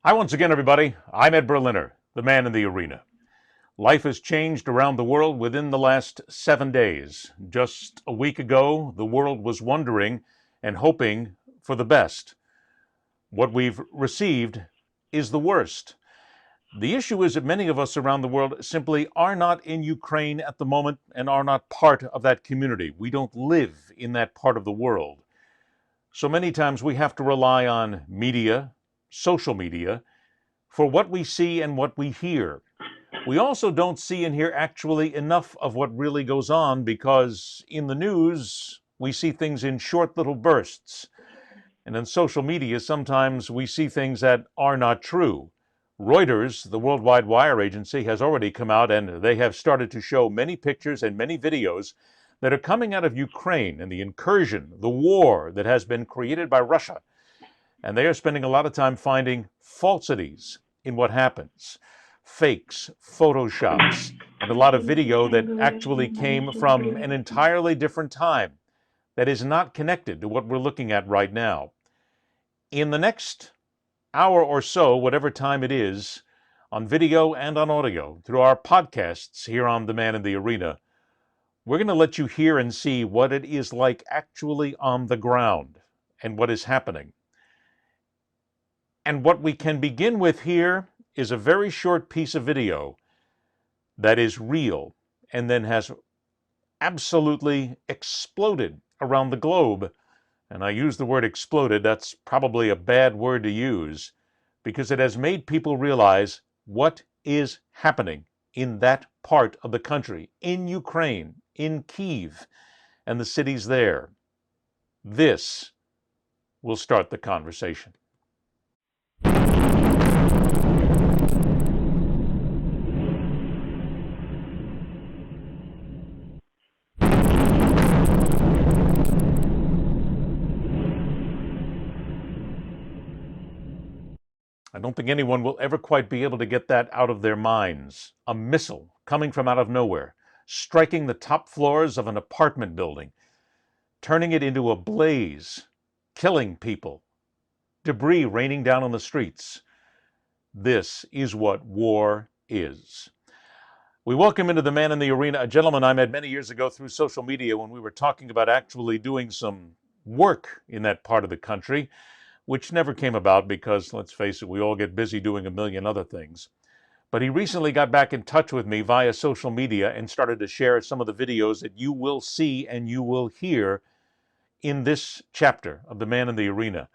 Hi once again, everybody. I'm Ed Berliner, the man in the arena. Life has changed around the world within the last 7 days. Just a week ago, the world was wondering and hoping for the best. What we've received is the worst. The issue is that many of us around the world simply are not in Ukraine at the moment and are not part of that community. We don't live in that part of the world. So many times we have to rely on media, social media, for what we see and what we hear. We also don't see and hear actually enough of what really goes on because in the news, we see things in short little bursts. And in social media, sometimes we see things that are not true. Reuters, the worldwide wire agency, has already come out and they have started to show many pictures and many videos that are coming out of Ukraine and the incursion, the war that has been created by Russia. And they are spending a lot of time finding falsities in what happens, fakes, photoshops, and a lot of video that actually came from an entirely different time that is not connected to what we're looking at right now. In the next hour or so, whatever time it is, on video and on audio, through our podcasts here on The Man in the Arena, we're going to let you hear and see what it is like actually on the ground and what is happening. And what we can begin with here is a very short piece of video that is real and then has absolutely exploded around the globe. And I use the word exploded, that's probably a bad word to use, because it has made people realize what is happening in that part of the country, in Ukraine, in Kyiv, and the cities there. This will start the conversation. I don't think anyone will ever quite be able to get that out of their minds. A missile coming from out of nowhere, striking the top floors of an apartment building, turning it into a blaze, killing people, debris raining down on the streets. This is what war is. We welcome into the Man in the Arena a gentleman I met many years ago through social media when we were talking about actually doing some work in that part of the country, which never came about because, let's face it, we all get busy doing a million other things. But he recently got back in touch with me via social media and started to share some of the videos that you will see and you will hear in this chapter of The Man in the Arena.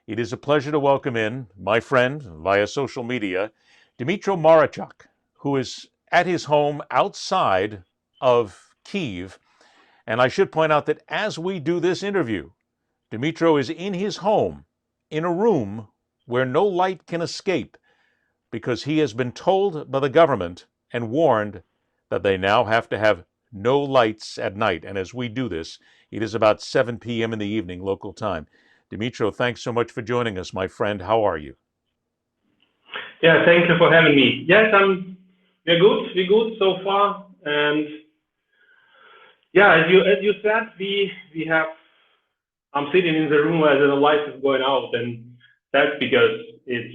It is a pleasure to welcome in my friend via social media, Dmytro Maruchok, who is at his home outside of Kyiv. And I should point out that as we do this interview, Dmytro is in his home in a room where no light can escape because he has been told by the government and warned that they now have to have no lights at night. And as we do this, it is about 7 p.m. in the evening local time. Dmytro, thanks so much for joining us, my friend. How are you? Yeah, thank you for having me. Yes, we're good. We're good so far. And yeah, as you said, we have. I'm sitting in the room where the light is going out, and that's because it's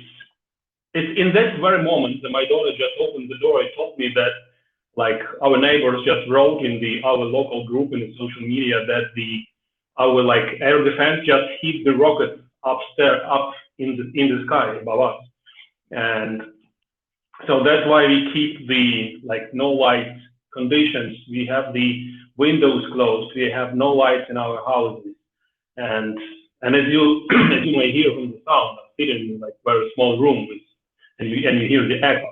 in that very moment that my daughter just opened the door. It told me that like our neighbors just wrote in our local group in the social media that our like air defense just hit the rocket upstairs up in the sky above us, and so that's why we keep the like no light conditions. We have the windows closed. We have no lights in our houses. And as you as you may hear from the sound, I'm sitting in like very small room and you hear the echo.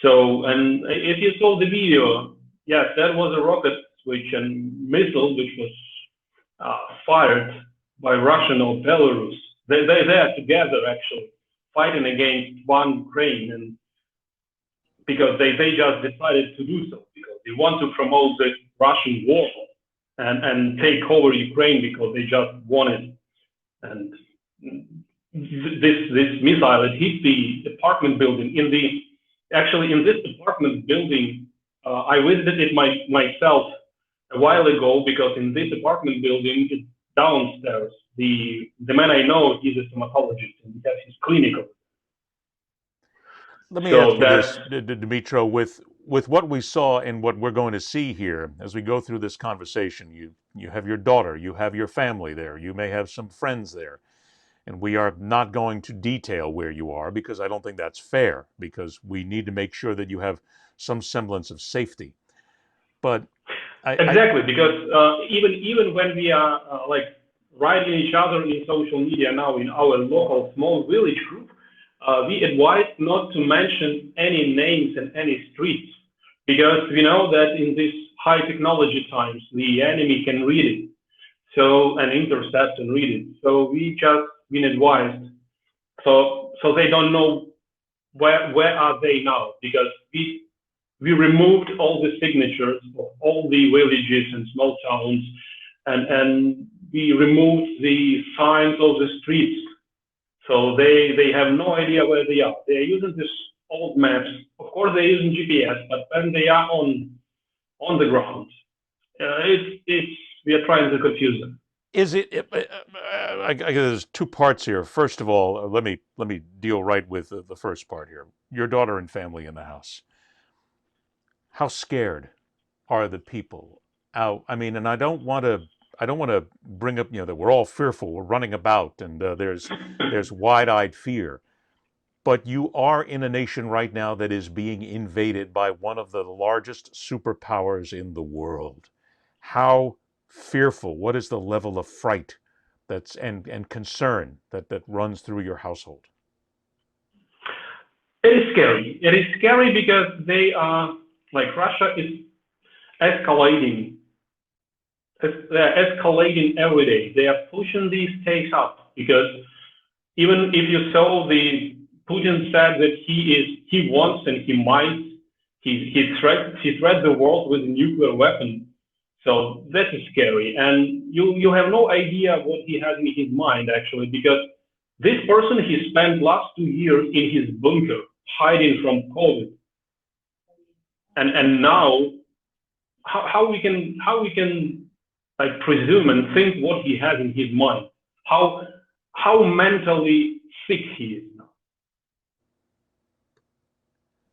So, and if you saw the video, yes, that was a rocket missile which was fired by Russian or Belarus. They are together actually fighting against one Ukraine, and because they just decided to do so because they want to promote the Russian war and take over Ukraine because they just wanted. And this missile, it hit the apartment building. In this apartment building, I visited it myself a while ago because in this apartment building, it's downstairs. The man I know, he's a stomatologist and he has his clinic. Let me ask So you that's this, Dmytro, with what we saw and what we're going to see here as we go through this conversation. You have your daughter, you have your family there, you may have some friends there, and we are not going to detail where you are because I don't think that's fair, because we need to make sure that you have some semblance of safety. But I exactly because even when we are like writing each other in social media now in our local small village group, we advise not to mention any names and any streets because we know that in these high technology times the enemy can read it, so and intercept and read it. So we just been advised, so they don't know where are they now because we removed all the signatures of all the villages and small towns, and we removed the signs of the streets. So they have no idea where they are. They are using these old maps. Of course, they're using GPS, but when they are on the ground, it's we are trying to confuse them. is it. I guess there's two parts here. First of all, let me deal right with the first part here. Your daughter and family in the house. How scared are the people out? I mean, and I don't want to bring up, that we're all fearful, we're running about, and there's wide-eyed fear. But you are in a nation right now that is being invaded by one of the largest superpowers in the world. How fearful? What is the level of fright that's and concern that runs through your household? It is scary. It is scary because they are like Russia is escalating. They're escalating every day. They are pushing these stakes up because even if you saw the Putin said that he wants and he might he threat the world with a nuclear weapon. So that is scary, and you have no idea what he has in his mind actually because this person he spent last 2 years in his bunker hiding from COVID, and now how we can like presume and think what he has in his mind, how mentally sick he is now.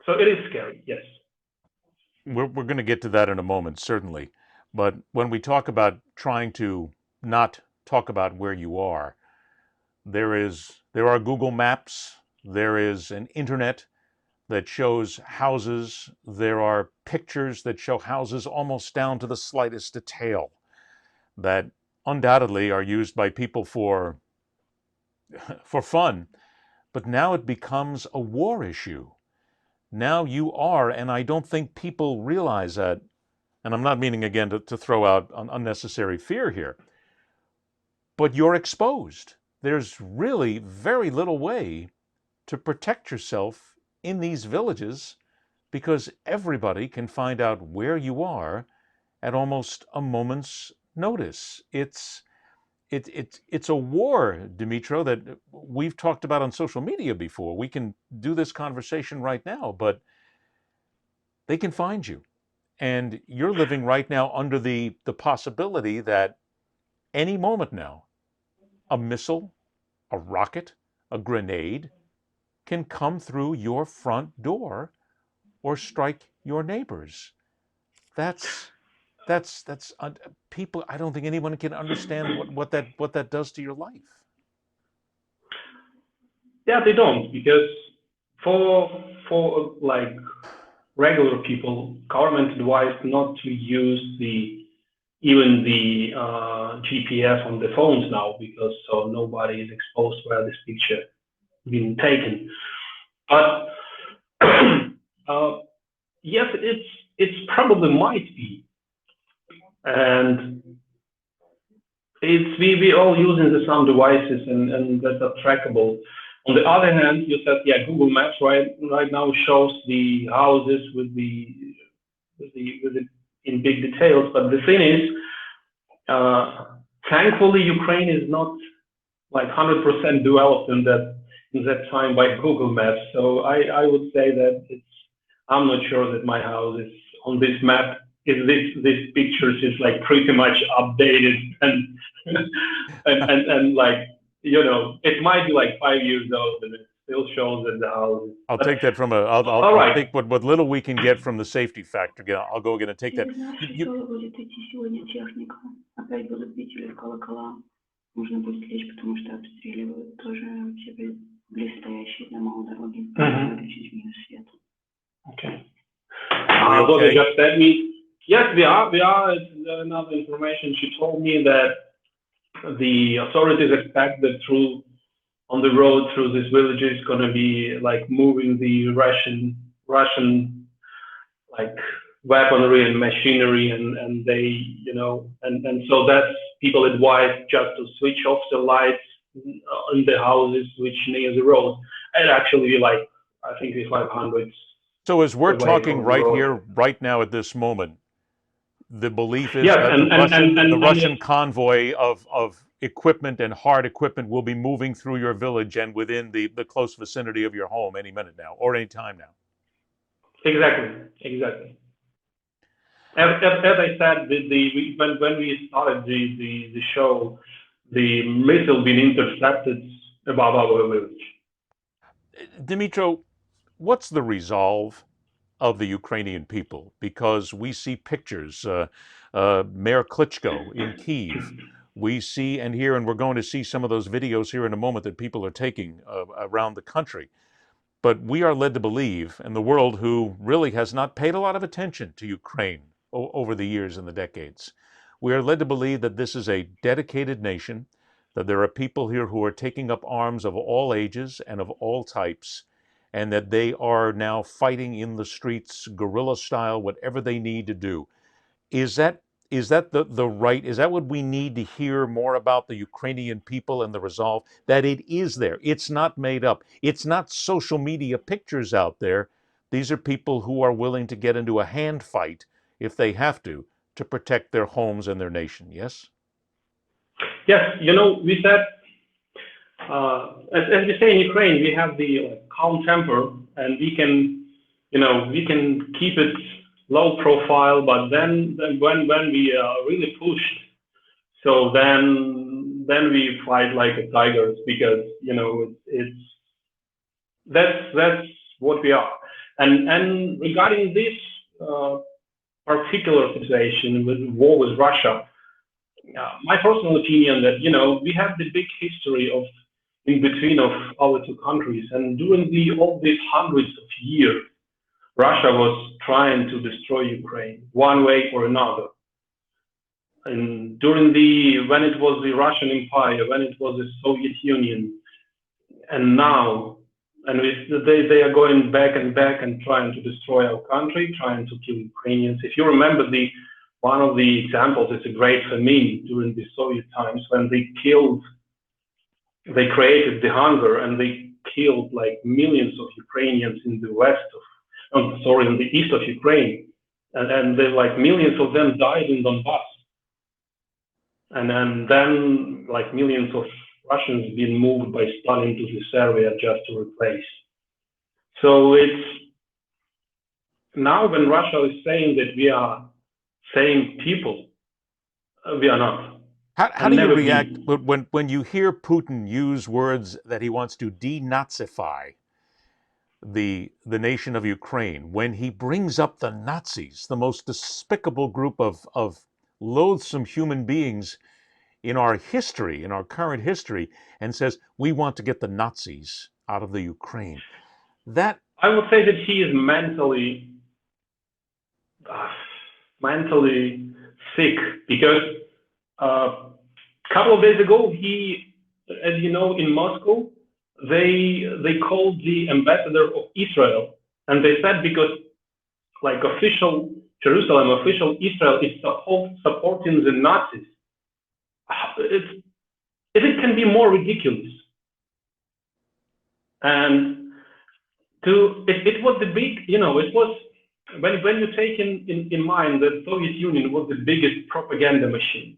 So it is scary, yes. We're going to get to that in a moment, certainly. But when we talk about trying to not talk about where you are, there are Google Maps, there is an internet that shows houses, there are pictures that show houses almost down to the slightest detail that undoubtedly are used by people for fun, but now it becomes a war issue. Now you are, and I don't think people realize that, and I'm not meaning again to throw out unnecessary fear here, but you're exposed. There's really very little way to protect yourself in these villages because everybody can find out where you are at almost a moment's notice. It's a war, Dmytro, that we've talked about on social media before. We can do this conversation right now, but they can find you. And you're living right now under the possibility that any moment now, a missile, a rocket, a grenade can come through your front door or strike your neighbors. That's that's people. I don't think anyone can understand what that does to your life. Yeah, they don't because for like regular people, government advised not to use the even the GPS on the phones now because so nobody is exposed where this picture being taken. But yes, it's probably might be, and it's we all using the some devices and that are trackable. On the other hand, you said yeah, Google Maps right now shows the houses with the in big details. But the thing is, thankfully, Ukraine is not like 100% developed in that time by Google Maps. So I would say that I'm not sure that my house is on this map. Is this pictures is like pretty much updated and and like it might be like 5 years old and still shows at the houses. I'll But take that from all I'll right. take what little we can get from the safety factor. Again, I'll go again and take that. Через наши села будет идти сегодня техника. Опять будут бители в колокола. Нужно будет лечь, потому что обстреливают тоже все близстоящие дома у дороги. Выключить в нее свет. Okay. Are we What they okay? just said me. Yes, we are. We are. It's another information. She told me that the authorities expect that through on the road through this village is going to be like moving the Russian like weaponry and machinery, and they, you know, and so that's people advised just to switch off the lights in the houses which near the road. And actually, like I think it's 500. So as we're away talking from the right road. here, right now at this moment, the belief is Yes, that the and Russian convoy of equipment and hard equipment will be moving through your village and within the close vicinity of your home any minute now, or any time now. Exactly. As I said, when we started the show, the missile being intercepted above our village. Dmytro, what's the resolve of the Ukrainian people? Because we see pictures, Mayor Klitschko in Kyiv. We see and hear, and we're going to see some of those videos here in a moment that people are taking around the country. But we are led to believe, and the world who really has not paid a lot of attention to Ukraine over the years and the decades, we are led to believe that this is a dedicated nation, that there are people here who are taking up arms of all ages and of all types, and that they are now fighting in the streets, guerrilla style, whatever they need to do. Is that the right? Is that what we need to hear more about the Ukrainian people and the resolve that it is there? It's not made up. It's not social media pictures out there. These are people who are willing to get into a hand fight if they have to protect their homes and their nation. Yes? Yes, you know, we said, as we say in Ukraine, we have the calm temper, and we can, you know, we can keep it low profile, but then when we are really pushed, so then we fight like a tigers, because, you know, that's what we are. And regarding this particular situation with war with Russia, my personal opinion that, you know, we have the big history of in between of our two countries, and during all these hundreds of years, Russia was trying to destroy Ukraine one way or another. And during when it was the Russian Empire, when it was the Soviet Union, and now, and they are going back and back and trying to destroy our country, trying to kill Ukrainians. If you remember one of the examples, it's a great famine during the Soviet times, when they created the hunger, and they killed like millions of Ukrainians in the in the east of Ukraine, and like millions of them died in Donbass, and then like millions of Russians being moved by Stalin to this area just to replace. So it's now when Russia is saying that we are same people, we are not. How do you react when you hear Putin use words that he wants to denazify the nation of Ukraine, when he brings up the Nazis, the most despicable group of loathsome human beings in our history, in our current history, and says, we want to get the Nazis out of the Ukraine? That, I would say that he is mentally sick, because a couple of days ago, he, as you know, in Moscow, they called the ambassador of Israel, and they said, because like official Jerusalem, official Israel is supporting the Nazis. It can be more ridiculous. And it was the big, you know, it was when you take in mind that Soviet Union was the biggest propaganda machine,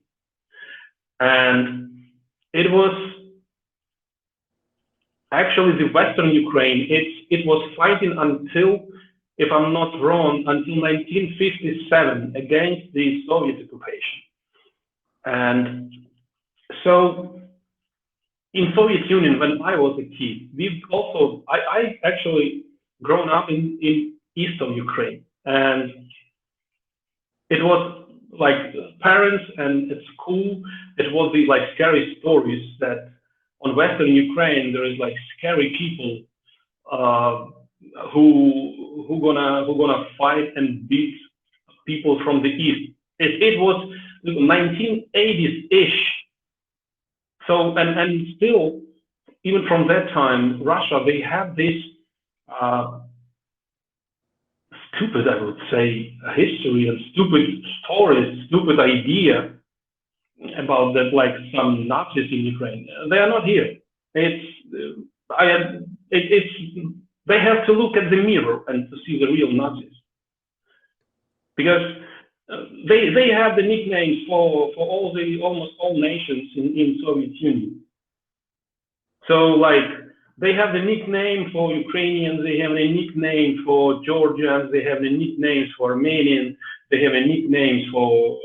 and it was actually the Western Ukraine. It was fighting until, if I'm not wrong, until 1957 against the Soviet occupation. And so in Soviet Union, when I was a kid, I actually grown up in east of Ukraine, and it was like parents and at school, it was these like scary stories that on Western Ukraine there is like scary people who gonna fight and beat people from the east. It was 1980s-ish. So and still, even from that time, Russia, they have this stupid, I would say, history and stupid stories, stupid idea about that, like some Nazis in Ukraine. They are not here. They have to look at the mirror and to see the real Nazis, because they have the nicknames for almost all nations in Soviet Union. So like they have the nickname for Ukrainians, they have a nickname for Georgians, they have the nicknames for Armenians, they have a nicknames for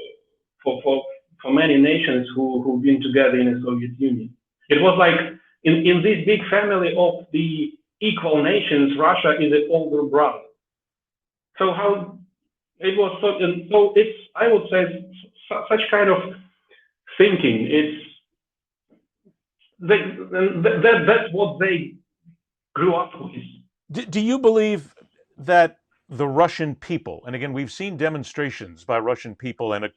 many nations who've been together in the Soviet Union. It was like in this big family of the equal nations, Russia is the older brother. So how it was so it's, I would say, such kind of thinking. That's what they grew up with. Do you believe that the Russian people, and again, we've seen demonstrations by Russian people, and of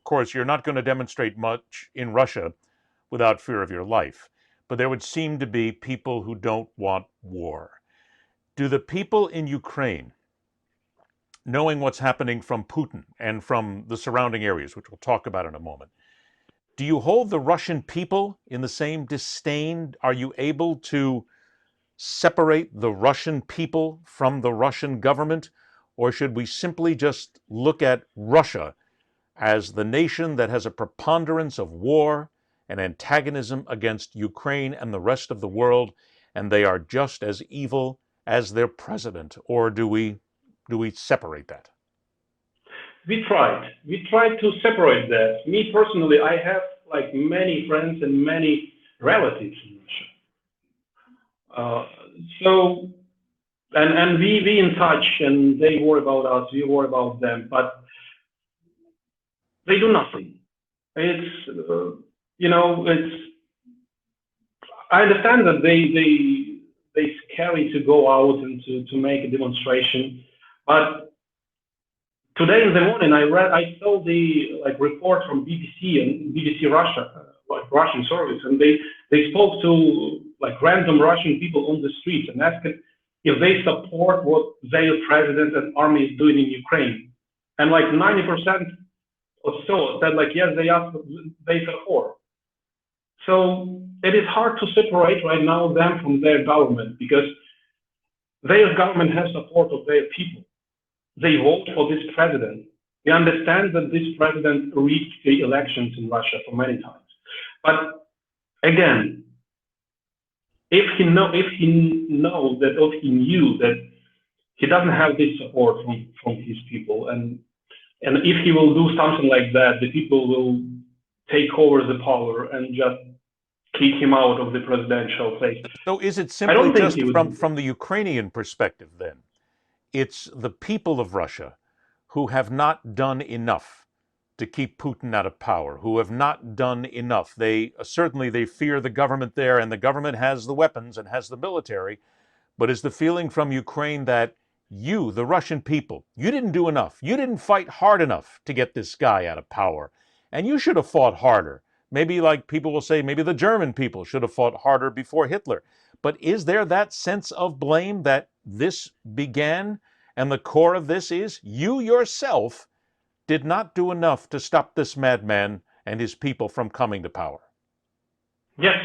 course, you're not going to demonstrate much in Russia without fear of your life, but there would seem to be people who don't want war. Do the people in Ukraine, knowing what's happening from Putin and from the surrounding areas, which we'll talk about in a moment, do you hold the Russian people in the same disdain? Are you able to separate the Russian people from the Russian government? Or should we simply just look at Russia as the nation that has a preponderance of war and antagonism against Ukraine and the rest of the world, and they are just as evil as their president? Or do we separate that? We tried to separate that. Me personally, I have like many friends and many relatives in Russia. So and we in touch, and they worry about us, we worry about them, but they do nothing. It's I understand that they scary to go out and to make a demonstration, but today in the morning I saw the report from BBC and BBC Russia, Russian service, and they spoke to random Russian people on the streets and asked if they support what their president and army is doing in Ukraine, and 90% or so said yes, they support. So it is hard to separate right now them from their government, because their government has support of their people. They vote for this president. We understand that this president rigged the elections in Russia for many times. But again, if he knew that he doesn't have this support from his people, and if he will do something like that, the people will take over the power and just kick him out of the presidential place. So is it simply just from the Ukrainian perspective then? It's the people of Russia who have not done enough to keep Putin out of power, who have not done enough. They fear the government there, and the government has the weapons and has the military, but is the feeling from Ukraine that you, the Russian people, you didn't do enough. You didn't fight hard enough to get this guy out of power, and you should have fought harder. Maybe people will say, maybe the German people should have fought harder before Hitler. But is there that sense of blame that this began, and the core of this is you yourself did not do enough to stop this madman and his people from coming to power? Yes,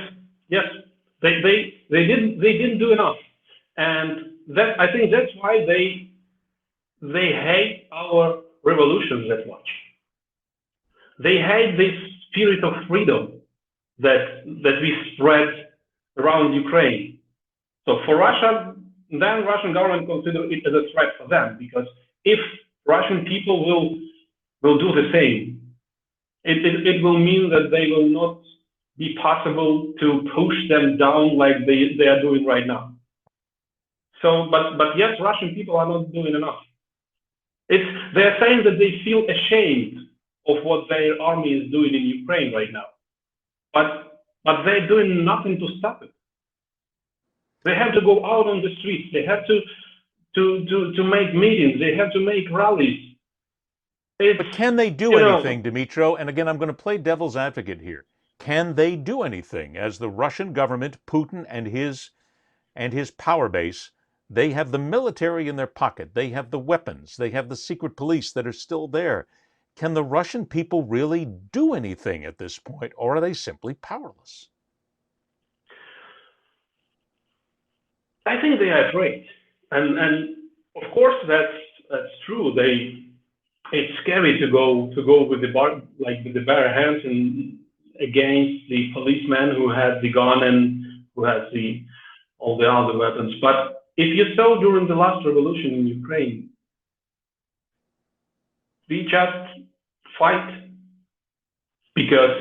they didn't do enough, and I think that's why they hate our revolution that much. They hate this spirit of freedom that we spread around Ukraine. So for Russia, then Russian government consider it as a threat for them, because if Russian people will do the same, it will mean that they will not be possible to push them down like they are doing right now. So, but yes, Russian people are not doing enough. They're saying that they feel ashamed of what their army is doing in Ukraine right now, but they're doing nothing to stop it. They have to go out on the streets. They have to make meetings. They have to make rallies. But can they do anything, Dmytro? And again, I'm going to play devil's advocate here. Can they do anything as the Russian government, Putin and his power base? They have the military in their pocket. They have the weapons. They have the secret police that are still there. Can the Russian people really do anything at this point, or are they simply powerless? I think they are afraid, and of course that's true. It's scary to go with the bare hands and against the policeman who has the gun and who has all the other weapons. But if you saw during the last revolution in Ukraine, we just fight because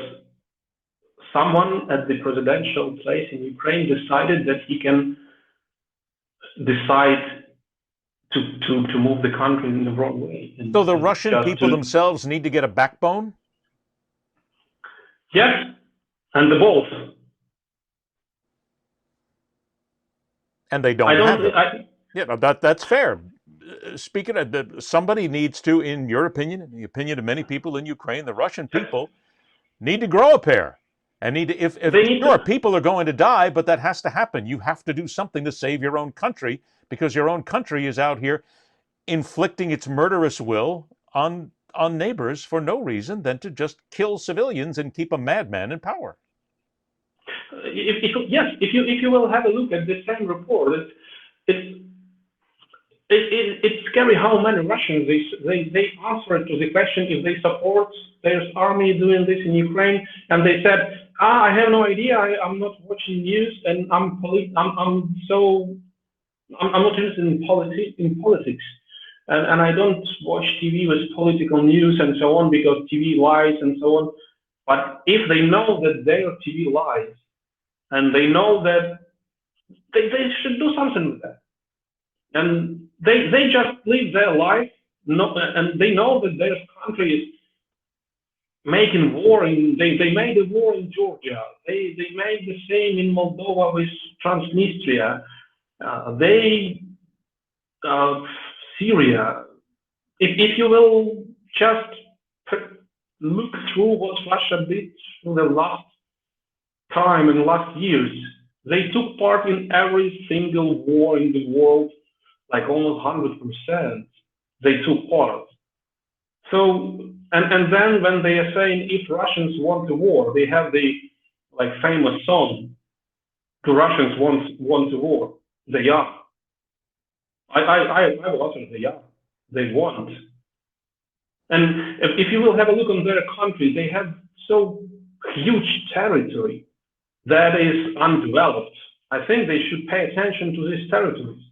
someone at the presidential place in Ukraine decided that he can decide to move the country in the wrong way. So the Russian people themselves need to get a backbone? Yes, and the balls. And they don't have it. Yeah, that's fair. Speaking of, somebody needs to, in your opinion, in the opinion of many people in Ukraine, the Russian people need to grow a pair. And people are going to die, but that has to happen. You have to do something to save your own country, because your own country is out here inflicting its murderous will on neighbors for no reason than to just kill civilians and keep a madman in power. If you will have a look at the same report, it's scary how many Russians they answered to the question if they support their army doing this in Ukraine, and they said, I have no idea. I'm not watching news, and I'm not interested in politics, and I don't watch TV with political news and so on because TV lies and so on. But if they know that their TV lies, and they know that they should do something with that, and they just live their life, and they know that their country is making war they made a war in Georgia. They made the same in Moldova with Transnistria. Syria. If you will just look through what Russia did for the last time in the last years, they took part in every single war in the world, like almost 100%. They took part. So, and then when they are saying if Russians want a war, they have the famous song, "The Russians want a war." They are. I will answer, they are. They want. And if you will have a look on their country, they have so huge territory that is undeveloped. I think they should pay attention to these territories.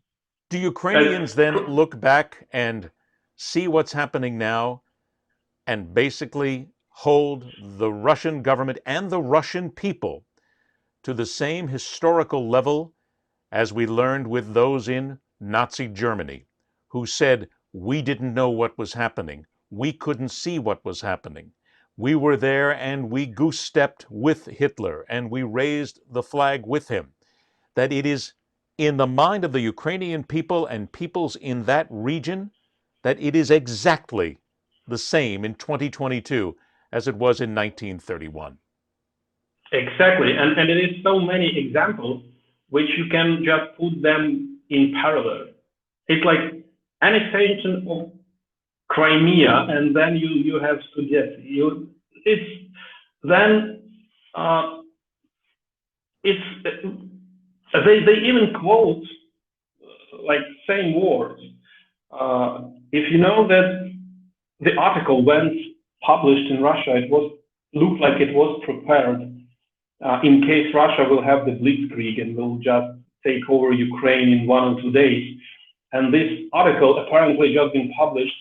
Do Ukrainians then look back and see what's happening now and basically hold the Russian government and the Russian people to the same historical level as we learned with those in Nazi Germany, who said, we didn't know what was happening. We couldn't see what was happening. We were there and we goose-stepped with Hitler and we raised the flag with him. That it is in the mind of the Ukrainian people and peoples in that region that it is exactly the same in 2022 as it was in 1931. Exactly, and it is so many examples which you can just put them in parallel. It's like annexation of Crimea, and then you have Sudets. They even quote same words. If you know that the article when published in Russia, looked like it was prepared in case Russia will have the blitzkrieg and will just take over Ukraine in 1 or 2 days. And this article apparently just been published,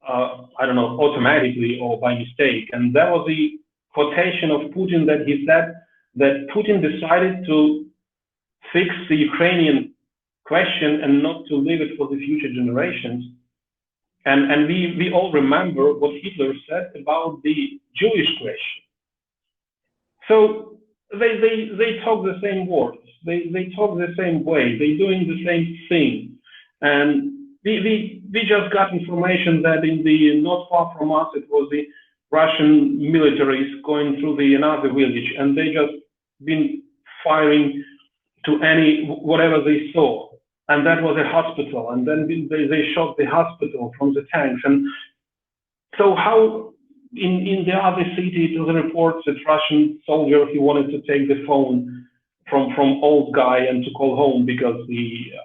I don't know, automatically or by mistake. And that was the quotation of Putin that he said that Putin decided to fix the Ukrainian question and not to leave it for the future generations. And we all remember what Hitler said about the Jewish question. So they talk the same words, they talk the same way, they're doing the same thing. And we just got information that in the not far from us, it was the Russian militaries going through another village, and they just been firing to whatever they saw. And that was a hospital, and then they shot the hospital from the tanks. And so how in the other city, it was a report that Russian soldier, he wanted to take the phone from old guy and to call home because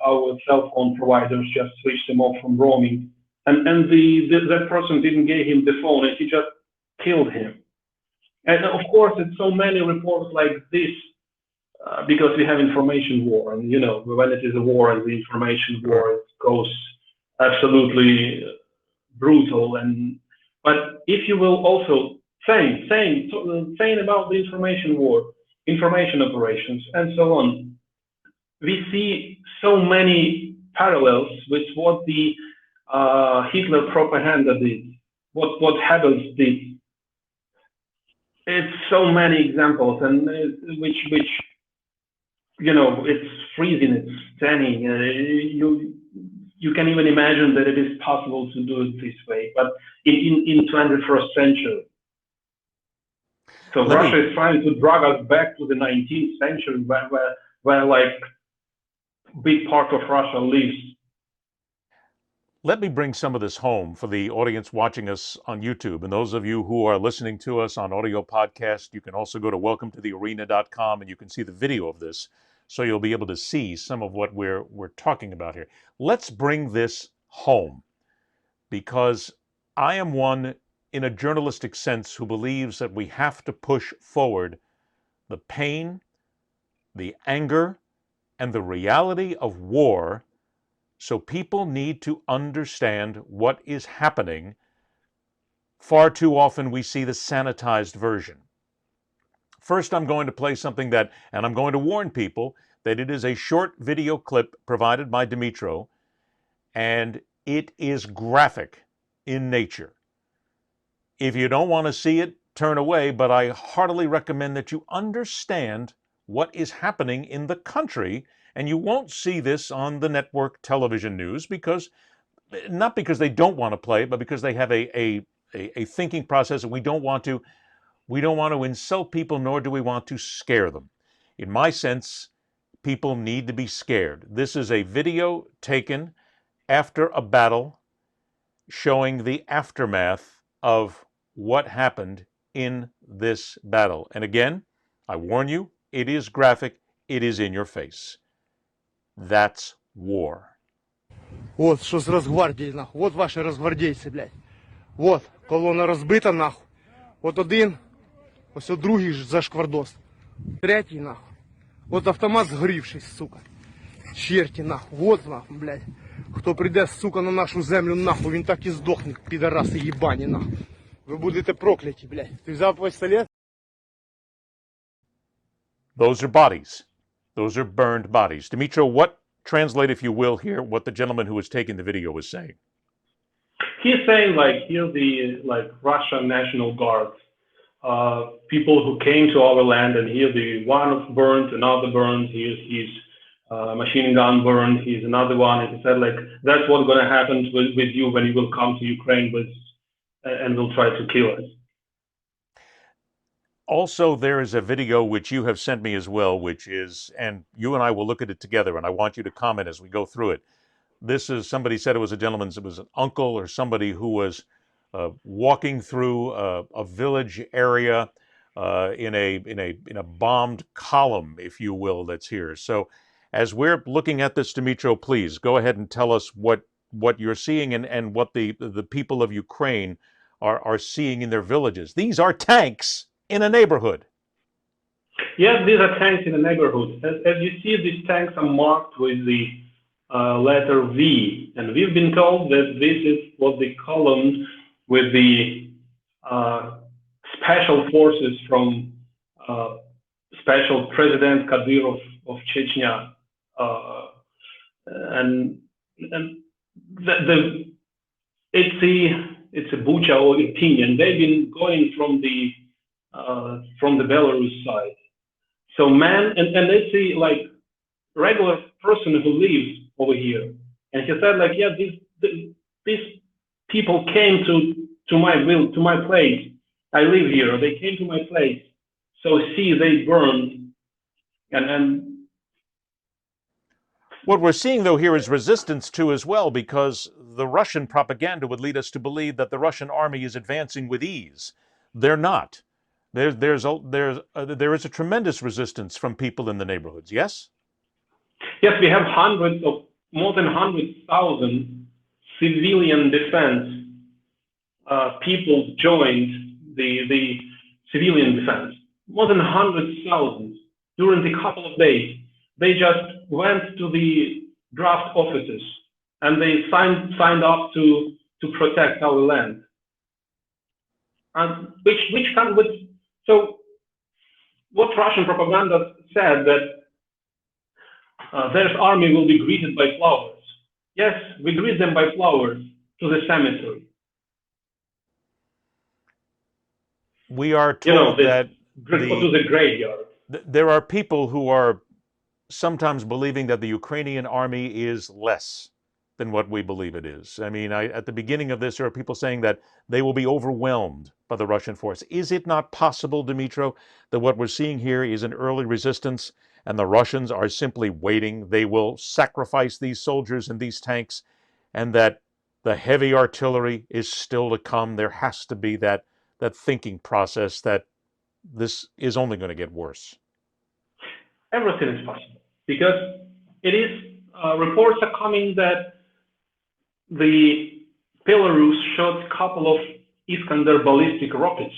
our cell phone providers just switched them off from roaming. And that person didn't give him the phone, and he just killed him. And of course, it's so many reports like this, because we have information war, and you know, when it is a war and the information war, it goes absolutely brutal. But if you will also saying about the information war, information operations, and so on, we see so many parallels with what the Hitler propaganda did, what Goebbels did. It's so many examples, and which you know, it's freezing, it's stunning. You can even imagine that it is possible to do it this way, but in 21st century. So Russia is trying to drag us back to the 19th century, where like big part of Russia lives. Let me bring some of this home for the audience watching us on YouTube. And those of you who are listening to us on audio podcast, you can also go to welcometothearena.com and you can see the video of this. So you'll be able to see some of what we're talking about here. Let's bring this home, because I am one in a journalistic sense who believes that we have to push forward the pain, the anger, and the reality of war, so people need to understand what is happening. Far too often we see the sanitized version. First, I'm going to play something and I'm going to warn people that it is a short video clip provided by Dmytro, and it is graphic in nature. If you don't want to see it, turn away, but I heartily recommend that you understand what is happening in the country, and you won't see this on the network television news not because they don't want to play, but because they have a thinking process, and we don't want to insult people, nor do we want to scare them. In my sense, people need to be scared. This is a video taken after a battle showing the aftermath of what happened in this battle. And again, I warn you, it is graphic, it is in your face. That's war. Вот що з Росгвардії, нахуй. Вот ваші розгвардійці, блядь. Вот, колона розбита, нахуй. От один, ось другий за шквардос. Третій, нахуй. От автомат згорівший, сука. Черті, нахуй. Вот, нахуй, блядь. Хто прийде, сука, на нашу землю, нахуй, він так і здохне, підараси їбані, нахуй. Ви будете прокляті, блядь. Ти взяв пістолет? Those are bodies. Those are burned bodies. Dmytro, translate, if you will, here what the gentleman who was taking the video was saying. He's saying, like, here Russian National Guard, people who came to our land, and here one burned, another burned, here's his machine gun burned, here's another one, and he said, like, that's what's going to happen with you when you will come to Ukraine and will try to kill us. Also, there is a video which you have sent me as well, which is, and you and I will look at it together, and I want you to comment as we go through it. This is, somebody said it was it was an uncle or somebody who was walking through a village area in a bombed column, if you will, that's here. So as we're looking at this, Dmytro, please go ahead and tell us what you're seeing and what the people of Ukraine are seeing in their villages. These are tanks in a neighborhood. Yes, these are tanks in a neighborhood. As you see, these tanks are marked with the letter V, and we've been told that this is what they column with the special forces from special President Kadyrov of Chechnya, and it's a Bucha or opinion. They've been going from the Belarus side. So and it's a like regular person who lives over here, and he said like, yeah, these people came to my place. I live here. They came to my place. So see, they burned, and What we're seeing, though, here is resistance too, as well, because the Russian propaganda would lead us to believe that the Russian army is advancing with ease. They're not. There is a tremendous resistance from people in the neighborhoods. Yes. yes, we have more than 100,000 civilian defense people joined the civilian defense. More than 100,000 during the couple of days. They just went to the draft offices and they signed up to protect our land. And so what Russian propaganda said that their army will be greeted by flowers. Yes, we greet them by flowers to the cemetery. We are told that to the graveyard. There are people who are sometimes believing that the Ukrainian army is less than what we believe it is. I mean, at the beginning of this, there are people saying that they will be overwhelmed by the Russian force. Is it not possible, Dmytro, that what we're seeing here is an early resistance and the Russians are simply waiting? They will sacrifice these soldiers and these tanks, and that the heavy artillery is still to come. There has to be that thinking process that this is only going to get worse. Everything is possible because it is reports are coming that the Belarus shot a couple of Iskander ballistic rockets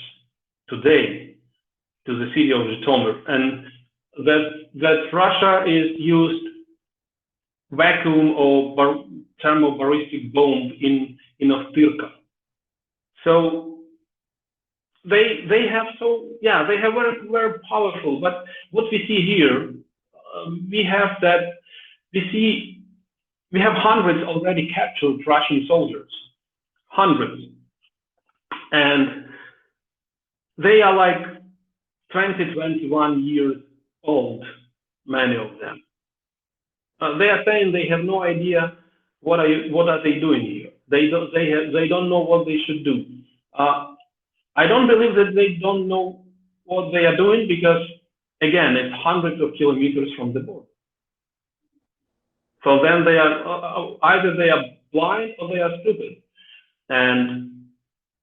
today to the city of Zhytomyr, and that Russia is used vacuum or thermoballistic bomb in Ochtyrka. So they have very, very powerful. But what we see here, we have hundreds already captured Russian soldiers, hundreds, and they are like 20, 21 years old, many of them. They are saying they have no idea what are they doing here. They don't know what they should do. I don't believe that they don't know what they are doing because, again, it's hundreds of kilometers from the border. So then they are either they are blind or they are stupid.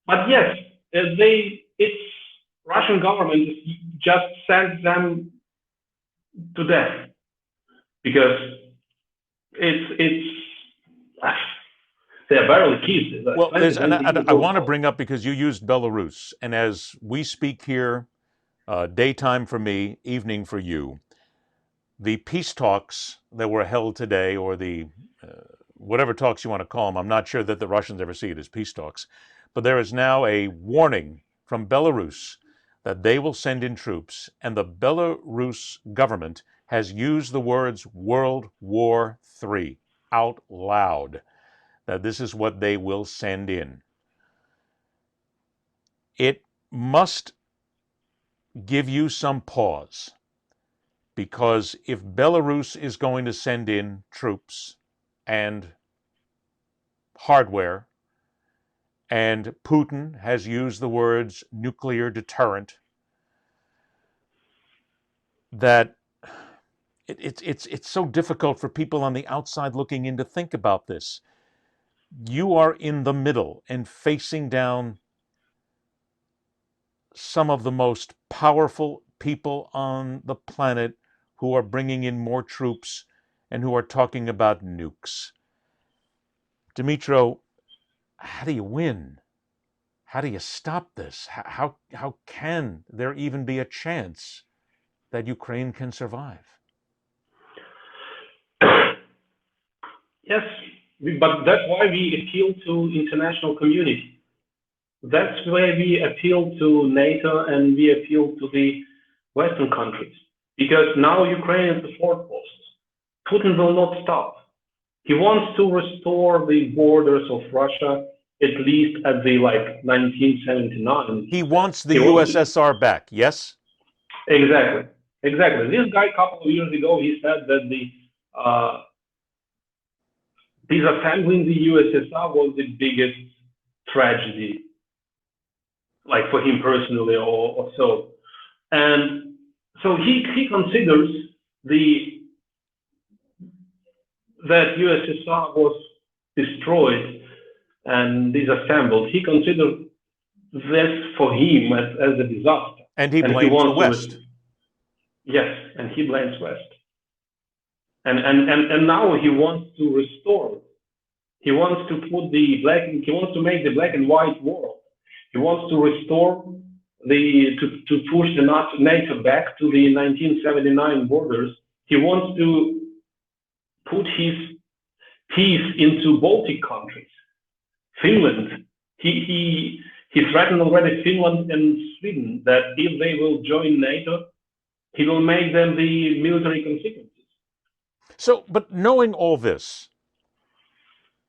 But yes, it's Russian government just sends them to death because they're barely kids. Well, I want to bring up, because you used Belarus, and as we speak here, daytime for me, evening for you, the peace talks that were held today, or the whatever talks you want to call them, I'm not sure that the Russians ever see it as peace talks, but there is now a warning from Belarus that they will send in troops, and the Belarus government has used the words World War III out loud, that this is what they will send in. It must give you some pause, because if Belarus is going to send in troops and hardware, and Putin has used the words nuclear deterrent, that it's so difficult for people on the outside looking in to think about this. You are in the middle and facing down some of the most powerful people on the planet who are bringing in more troops and who are talking about nukes. Dmytro, how do you win? How do you stop this? How can there even be a chance that Ukraine can survive? Yes, but that's why we appeal to international community. that's where we appeal to NATO and we appeal to the Western countries. Because now Ukraine is the forpost. Putin will not stop. He wants to restore the borders of Russia at least at the 1979. He wants the He wants to- USSR back, yes? Exactly. Exactly. This guy a couple of years ago, he said that the disassembling the USSR was the biggest tragedy, like for him personally or so. And so he considers that USSR was destroyed and disassembled. He considered this for him as a disaster. And he blames the West. Yes, and he blames West. And now he wants to restore. He wants to put he wants to make the black and white world. He wants to restore to push the NATO back to the 1979 borders. He wants to put his peace into Baltic countries. Finland. He threatened already Finland and Sweden that if they will join NATO, he will make them the military consequences. So, but knowing all this,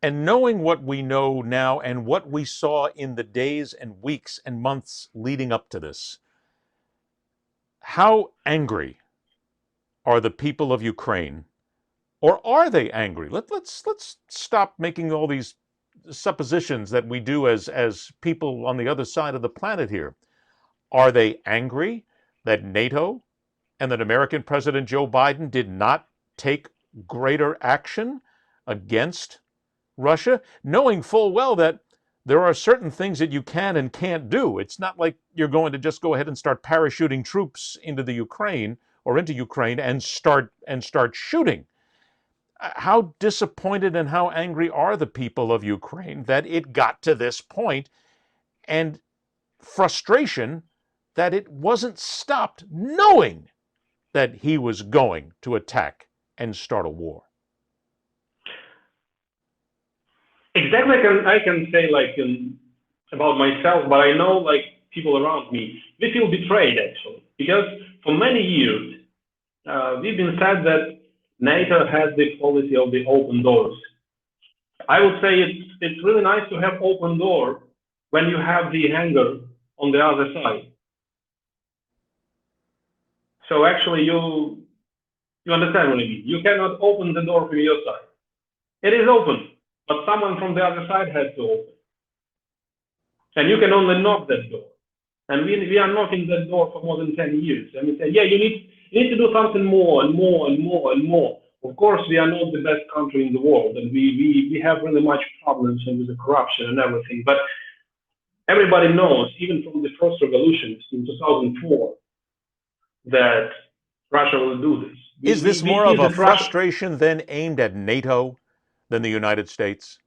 and knowing what we know now and what we saw in the days and weeks and months leading up to this, how angry are the people of Ukraine? Or are they angry? Let's stop making all these suppositions that we do as people on the other side of the planet here. Are they angry that NATO and that American President Joe Biden did not take greater action against Russia, knowing full well that there are certain things that you can and can't do? It's not like you're going to just go ahead and start parachuting troops into the Ukraine or into Ukraine and start shooting. How disappointed and how angry are the people of Ukraine that it got to this point, and frustration that it wasn't stopped, knowing that he was going to attack and start a war? Exactly, I can say about myself, but I know people around me, we feel betrayed actually, because for many years we've been said that NATO has the policy of the open doors. I would say it's really nice to have open door when you have the hanger on the other side. So actually you understand what I mean. You cannot open the door from your side. It is open, but someone from the other side has to open. And you can only knock that door. And we are knocking that door for more than 10 years. And we say, yeah, you need to do something more and more and more and more. Of course, we are not the best country in the world, and we have really much problems with the corruption and everything. But everybody knows, even from the first revolutions in 2004, that Russia will do this. Is this more of a frustration then aimed at NATO than the United States?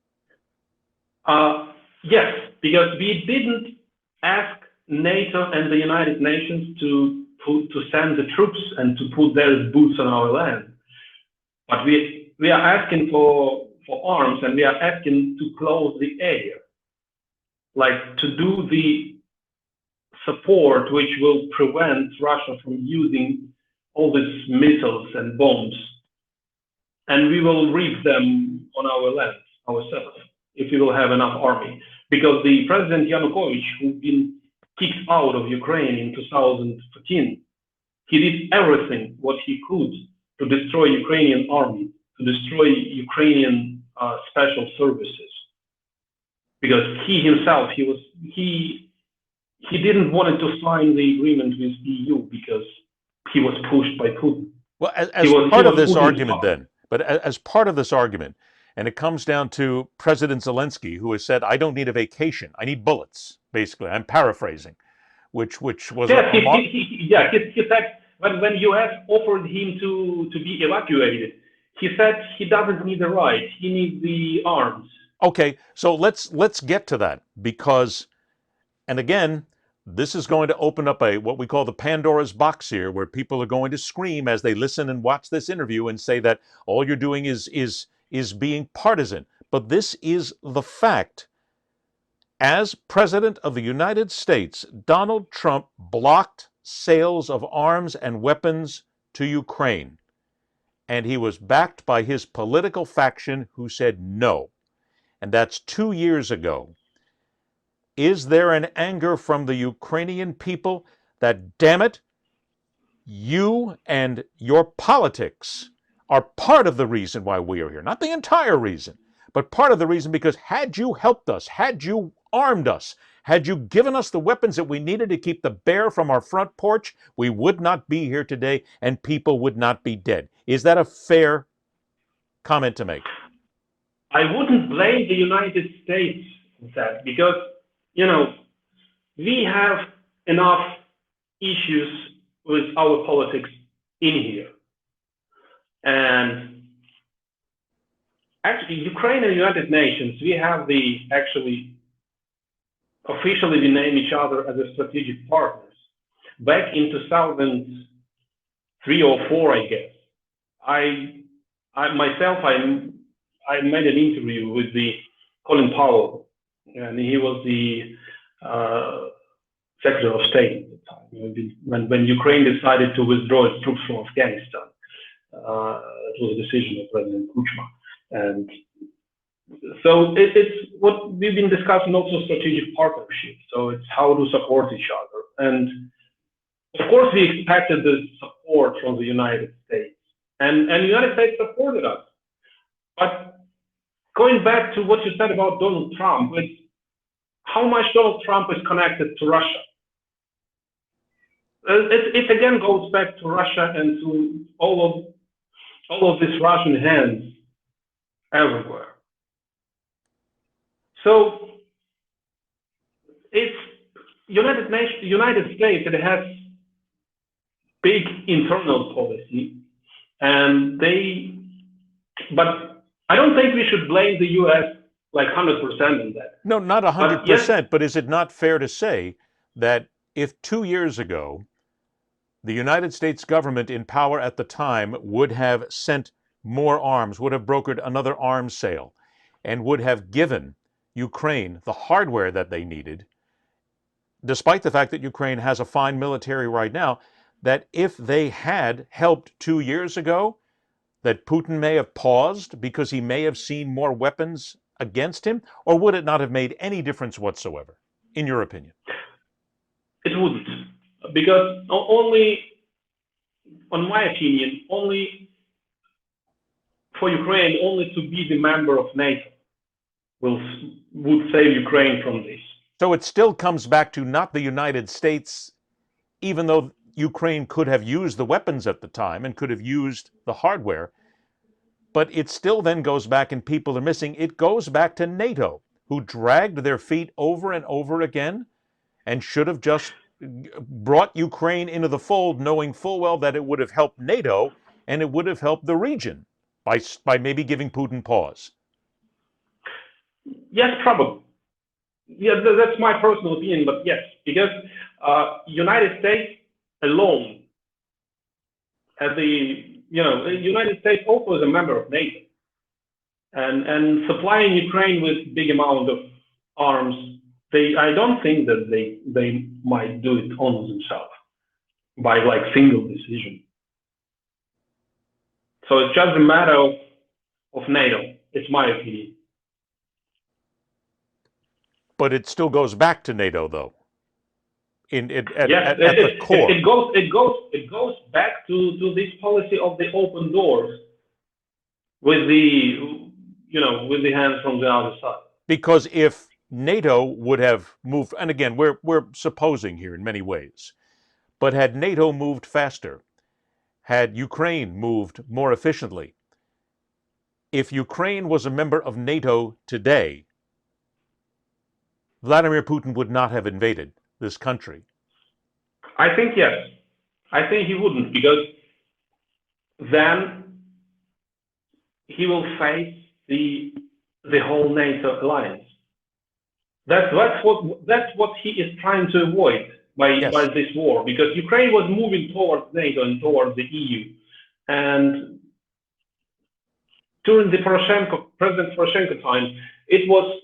Yes, because we didn't ask NATO and the United Nations to send the troops and to put their boots on our land. But we are asking for arms, and we are asking to close the air, to do the support which will prevent Russia from using all these missiles and bombs. And we will reap them on our land ourselves if we will have enough army. Because the President Yanukovych, who's been kicked out of Ukraine in 2014, he did everything what he could to destroy Ukrainian army, to destroy Ukrainian special services. Because he himself, he didn't want to sign the agreement with EU because he was pushed by Putin. Well, as part of this argument then, but as part of this argument, and it comes down to President Zelensky, who has said, I don't need a vacation, I need bullets, basically. I'm paraphrasing, which was... Yes, he said, when US offered him to be evacuated, he said he doesn't need the right, he needs the arms. Okay, so let's get to that, because, and again, this is going to open up what we call the Pandora's box here, where people are going to scream as they listen and watch this interview and say that all you're doing is being partisan. But this is the fact. As President of the United States, Donald Trump blocked sales of arms and weapons to Ukraine. And he was backed by his political faction who said no. And that's 2 years ago. Is there an anger from the Ukrainian people that, damn it, you and your politics are part of the reason why we are here? Not the entire reason, but part of the reason, because had you helped us, had you armed us, had you given us the weapons that we needed to keep the bear from our front porch, we would not be here today and people would not be dead. Is that a fair comment to make? I wouldn't blame the United States for that, because, you know, we have enough issues with our politics in here. And actually, Ukraine and United Nations, we have officially we name each other as a strategic partners. Back in 2003 or 4, I guess, I made an interview with the Colin Powell, and he was the Secretary of State at the time. When Ukraine decided to withdraw its troops from Afghanistan, it was a decision of President Putin. And so it's what we've been discussing, also strategic partnership. So it's how to support each other. And of course, we expected the support from the United States, and the United States supported us. But going back to what you said about Donald Trump, it's how much Donald Trump is connected to Russia. It again goes back to Russia and to all of these Russian hands everywhere. So it's United States. It has big internal policy, and but I don't think we should blame the U.S. like 100% on that. No, not 100%, but is it not fair to say that if 2 years ago the United States government in power at the time would have sent more arms, would have brokered another arms sale, and would have given Ukraine the hardware that they needed, despite the fact that Ukraine has a fine military right now, that if they had helped 2 years ago, that Putin may have paused because he may have seen more weapons against him? Or would it not have made any difference whatsoever, in your opinion? It wouldn't, because only, in my opinion, only for Ukraine, only to be the member of NATO would save Ukraine from this. So it still comes back to not the United States, even though Ukraine could have used the weapons at the time and could have used the hardware, but it still then goes back, and people are missing, it goes back to NATO, who dragged their feet over and over again and should have just brought Ukraine into the fold, knowing full well that it would have helped NATO and it would have helped the region by maybe giving Putin pause. Yes, probably. Yeah, that's my personal opinion, but yes, because United States alone, as the United States also is a member of NATO, and supplying Ukraine with big amount of arms, I don't think that they might do it on themselves by like single decision. So it's just a matter of NATO. It's my opinion. But it still goes back to NATO, though. At the core, it goes back to this policy of the open doors, with the hands from the other side. Because if NATO would have moved, and again, we're supposing here in many ways, but had NATO moved faster, had Ukraine moved more efficiently, if Ukraine was a member of NATO today, Vladimir Putin would not have invaded this country. I think yes. I think he wouldn't, because then he will face the whole NATO alliance. That's what he is trying to avoid by this war, because Ukraine was moving towards NATO and towards the EU, and during the President Poroshenko time, it was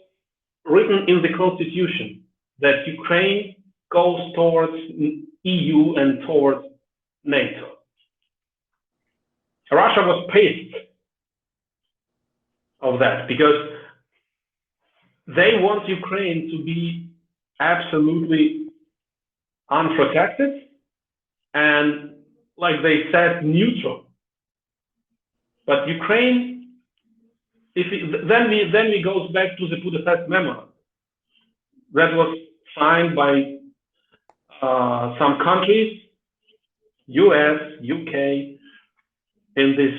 written in the constitution that Ukraine goes towards EU and towards NATO. Russia was pissed of that because they want Ukraine to be absolutely unprotected and, like they said, neutral. But Ukraine, then we goes back to the Budapest Memo that was signed by some countries, US, UK, in this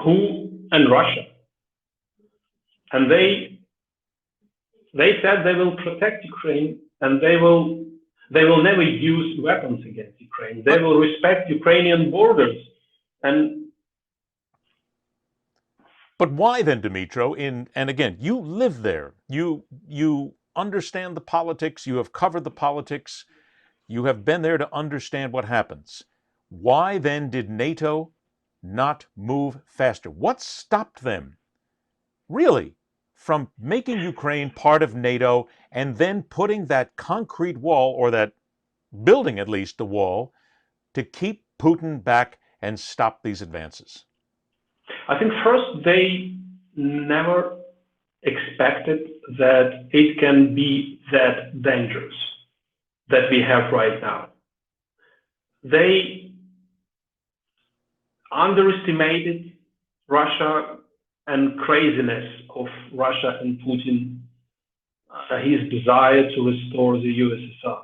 WHO and Russia, and they said they will protect Ukraine and they will never use weapons against Ukraine. They will respect Ukrainian borders. But why then, Dmytro? And again, you live there. You understand the politics. You have covered the politics. You have been there to understand what happens. Why then did NATO not move faster? What stopped them, really, from making Ukraine part of NATO and then putting that concrete wall, or that building at least the wall, to keep Putin back and stop these advances? I think first they never expected that it can be that dangerous that we have right now. They underestimated Russia and craziness of Russia and Putin, his desire to restore the USSR.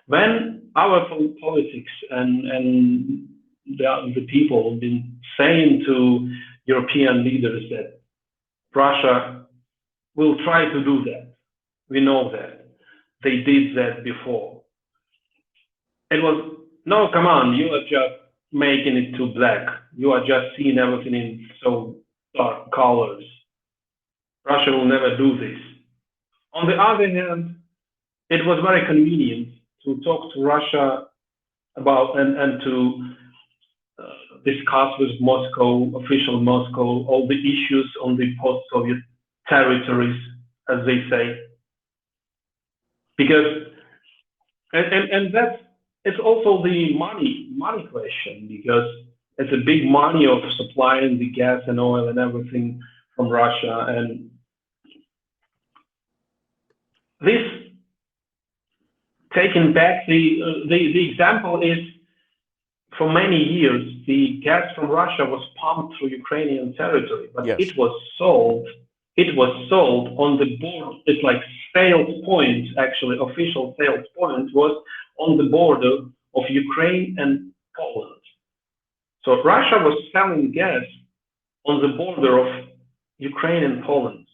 When our politics and the people have been saying to European leaders that Russia will try to do that, we know that. They did that before. It was, no, come on, you are just making it too black. You are just seeing everything in so dark colors. Russia will never do this. On the other hand, it was very convenient to talk to Russia about and to discuss with Moscow, official Moscow, all the issues on the post-Soviet territories, as they say. Because, and that's, it's also the money question, because it's a big money of supplying the gas and oil and everything from Russia. And this, taking back the example is, for many years, the gas from Russia was pumped through Ukrainian territory, but yes, it was sold on the border. It's like sales points, actually, official sales point was on the border of Ukraine and Poland. So Russia was selling gas on the border of Ukraine and Poland,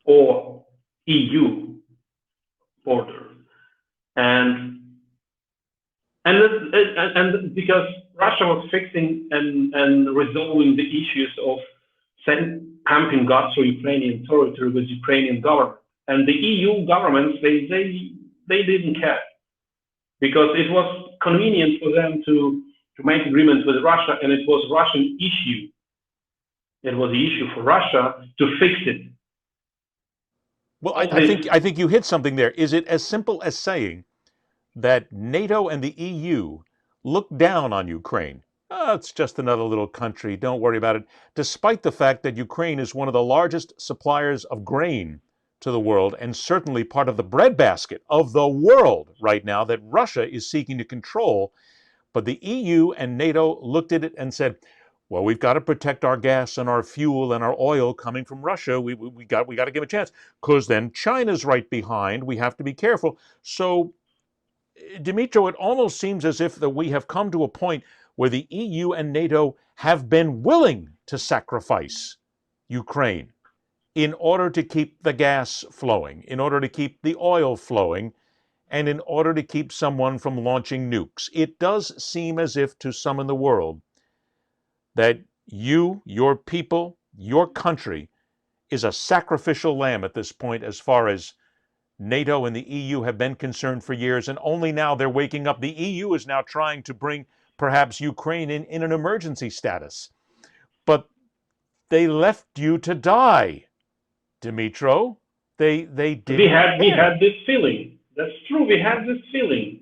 or EU border. And because Russia was fixing and resolving the issues of pumping gas through Ukrainian territory with Ukrainian government, and the EU governments, they didn't care, because it was convenient for them to make agreements with Russia, and it was Russian issue. It was the issue for Russia to fix it. Well, I think you hit something there. Is it as simple as saying that NATO and the EU look down on Ukraine? Oh, it's just another little country, don't worry about it, despite the fact that Ukraine is one of the largest suppliers of grain to the world, and certainly part of the breadbasket of the world right now that Russia is seeking to control. But the EU and NATO looked at it and said, well, we've got to protect our gas and our fuel and our oil coming from Russia. We got to give a chance, because then China's right behind. We have to be careful. So, Dmytro, it almost seems as if that we have come to a point where the EU and NATO have been willing to sacrifice Ukraine in order to keep the gas flowing, in order to keep the oil flowing, and in order to keep someone from launching nukes. It does seem as if to some in the world that you, your people, your country is a sacrificial lamb at this point, as far as NATO and the EU have been concerned for years, and only now they're waking up. The EU is now trying to bring perhaps Ukraine in an emergency status. But they left you to die. Dmytro, they didn't We care. had this feeling. That's true. We had this feeling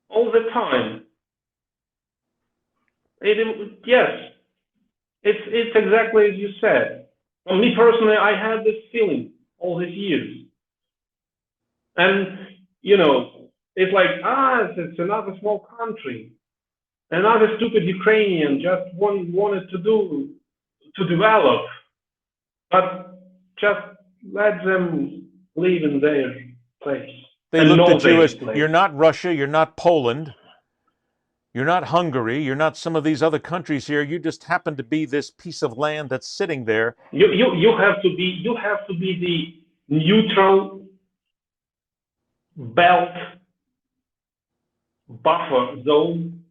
all the time. Yes, it's exactly as you said. For me personally, I had this feeling all these years, and it's like it's another small country, another stupid Ukrainian just wanted to develop, but just let them live in their place They and looked know at you their as, place. you're not Russia, you're not Poland, you're not Hungary, you're not some of these other countries here. You just happen to be this piece of land that's sitting there. You have to be the neutral belt buffer zone.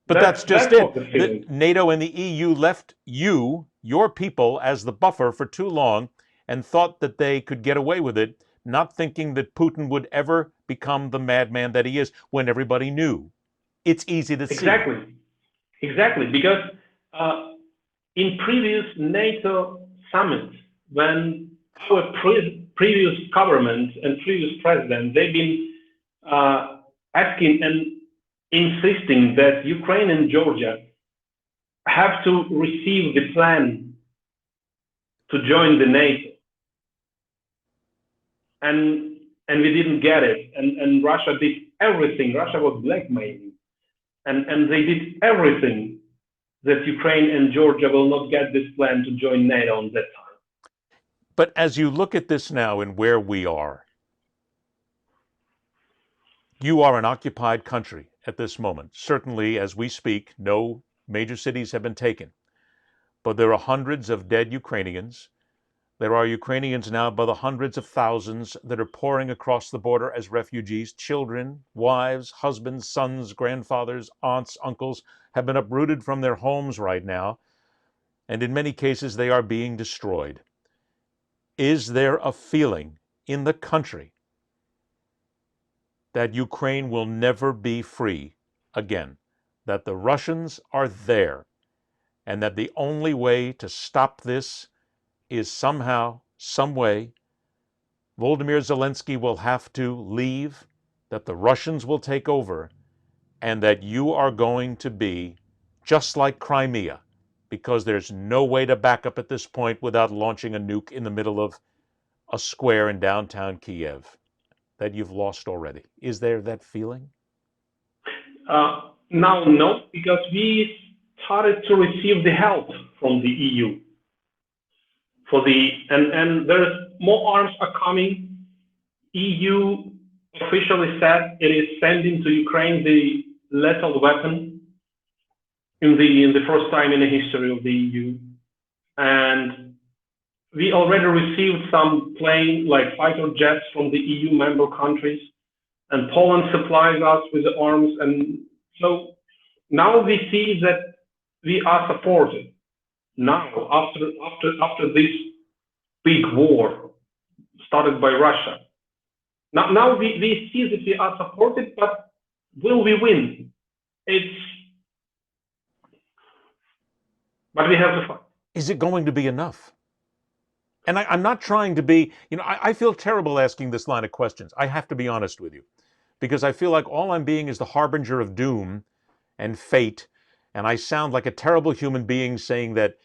But that's just That's it. what the feeling. NATO and the EU left you, your people, as the buffer for too long and thought that they could get away with it, not thinking that Putin would ever become the madman that he is when everybody knew. It's easy to see. Exactly, because in previous NATO summits, when our previous government and previous president, they've been asking and insisting that Ukraine and Georgia have to receive the plan to join the NATO, and we didn't get it, and Russia did everything. Russia was blackmailing, and they did everything that Ukraine and Georgia will not get this plan to join NATO on that time. But as you look at this now and where we are, you are an occupied country at this moment. Certainly, as we speak, no major cities have been taken. But there are hundreds of dead Ukrainians. There are Ukrainians now by the hundreds of thousands that are pouring across the border as refugees. Children, wives, husbands, sons, grandfathers, aunts, uncles have been uprooted from their homes right now. And in many cases, they are being destroyed. Is there a feeling in the country that Ukraine will never be free again, that the Russians are there, and that the only way to stop this is somehow, some way, Volodymyr Zelensky will have to leave, that the Russians will take over, and that you are going to be just like Crimea, because there's no way to back up at this point without launching a nuke in the middle of a square in downtown Kyiv, that you've lost already? Is there that feeling? Now, no, because we started to receive the help from the EU. And there's more arms are coming. EU officially said it is sending to Ukraine the lethal weapon in the first time in the history of the EU. And we already received some fighter jets from the EU member countries, and Poland supplies us with the arms. And so now we see that we are supported. Now, after this big war started by Russia, now we see that we are supported, but will we win? But we have to fight. Is it going to be enough? And I'm not trying to be, I feel terrible asking this line of questions. I have to be honest with you, because I feel like all I'm being is the harbinger of doom and fate, and I sound like a terrible human being saying that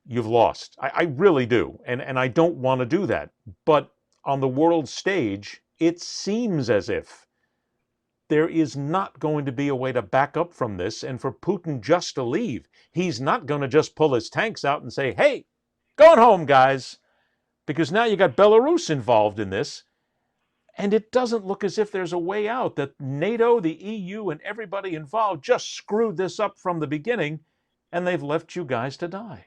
you've lost. I really do, and I don't want to do that. But on the world stage, it seems as if there is not going to be a way to back up from this, and for Putin just to leave. He's not going to just pull his tanks out and say, hey, going home, guys. Because now you got Belarus involved in this, and it doesn't look as if there's a way out, that NATO, the EU, and everybody involved just screwed this up from the beginning, and they've left you guys to die.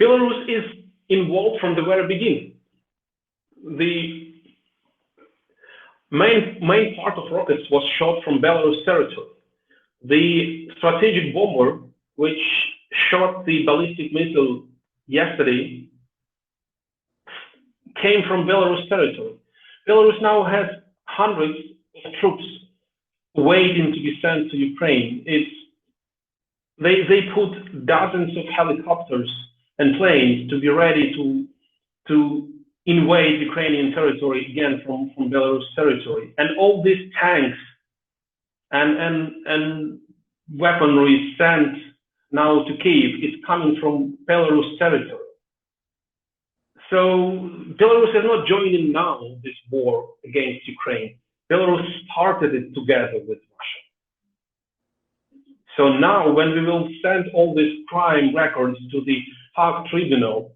Belarus is involved from the very beginning. The main part of rockets was shot from Belarus territory. The strategic bomber, which shot the ballistic missile yesterday, came from Belarus territory. Belarus now has hundreds of troops waiting to be sent to Ukraine. they put dozens of helicopters and planes to be ready to invade Ukrainian territory again from Belarus territory. And all these tanks and weaponry sent now to Kyiv is coming from Belarus territory. So Belarus is not joining now this war against Ukraine. Belarus started it together with Russia. So now when we will send all these crime records to the Hague Tribunal,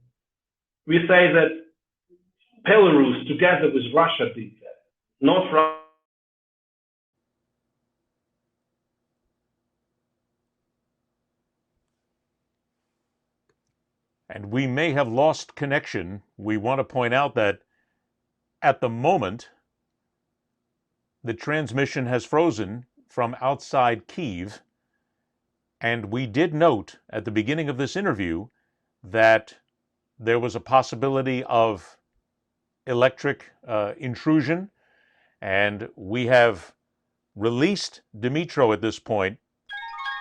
we say that Belarus together with Russia did that, not Russia. And we may have lost connection. We want to point out that at the moment, the transmission has frozen from outside Kyiv. And we did note at the beginning of this interview that there was a possibility of electric intrusion. And we have released Dmytro at this point,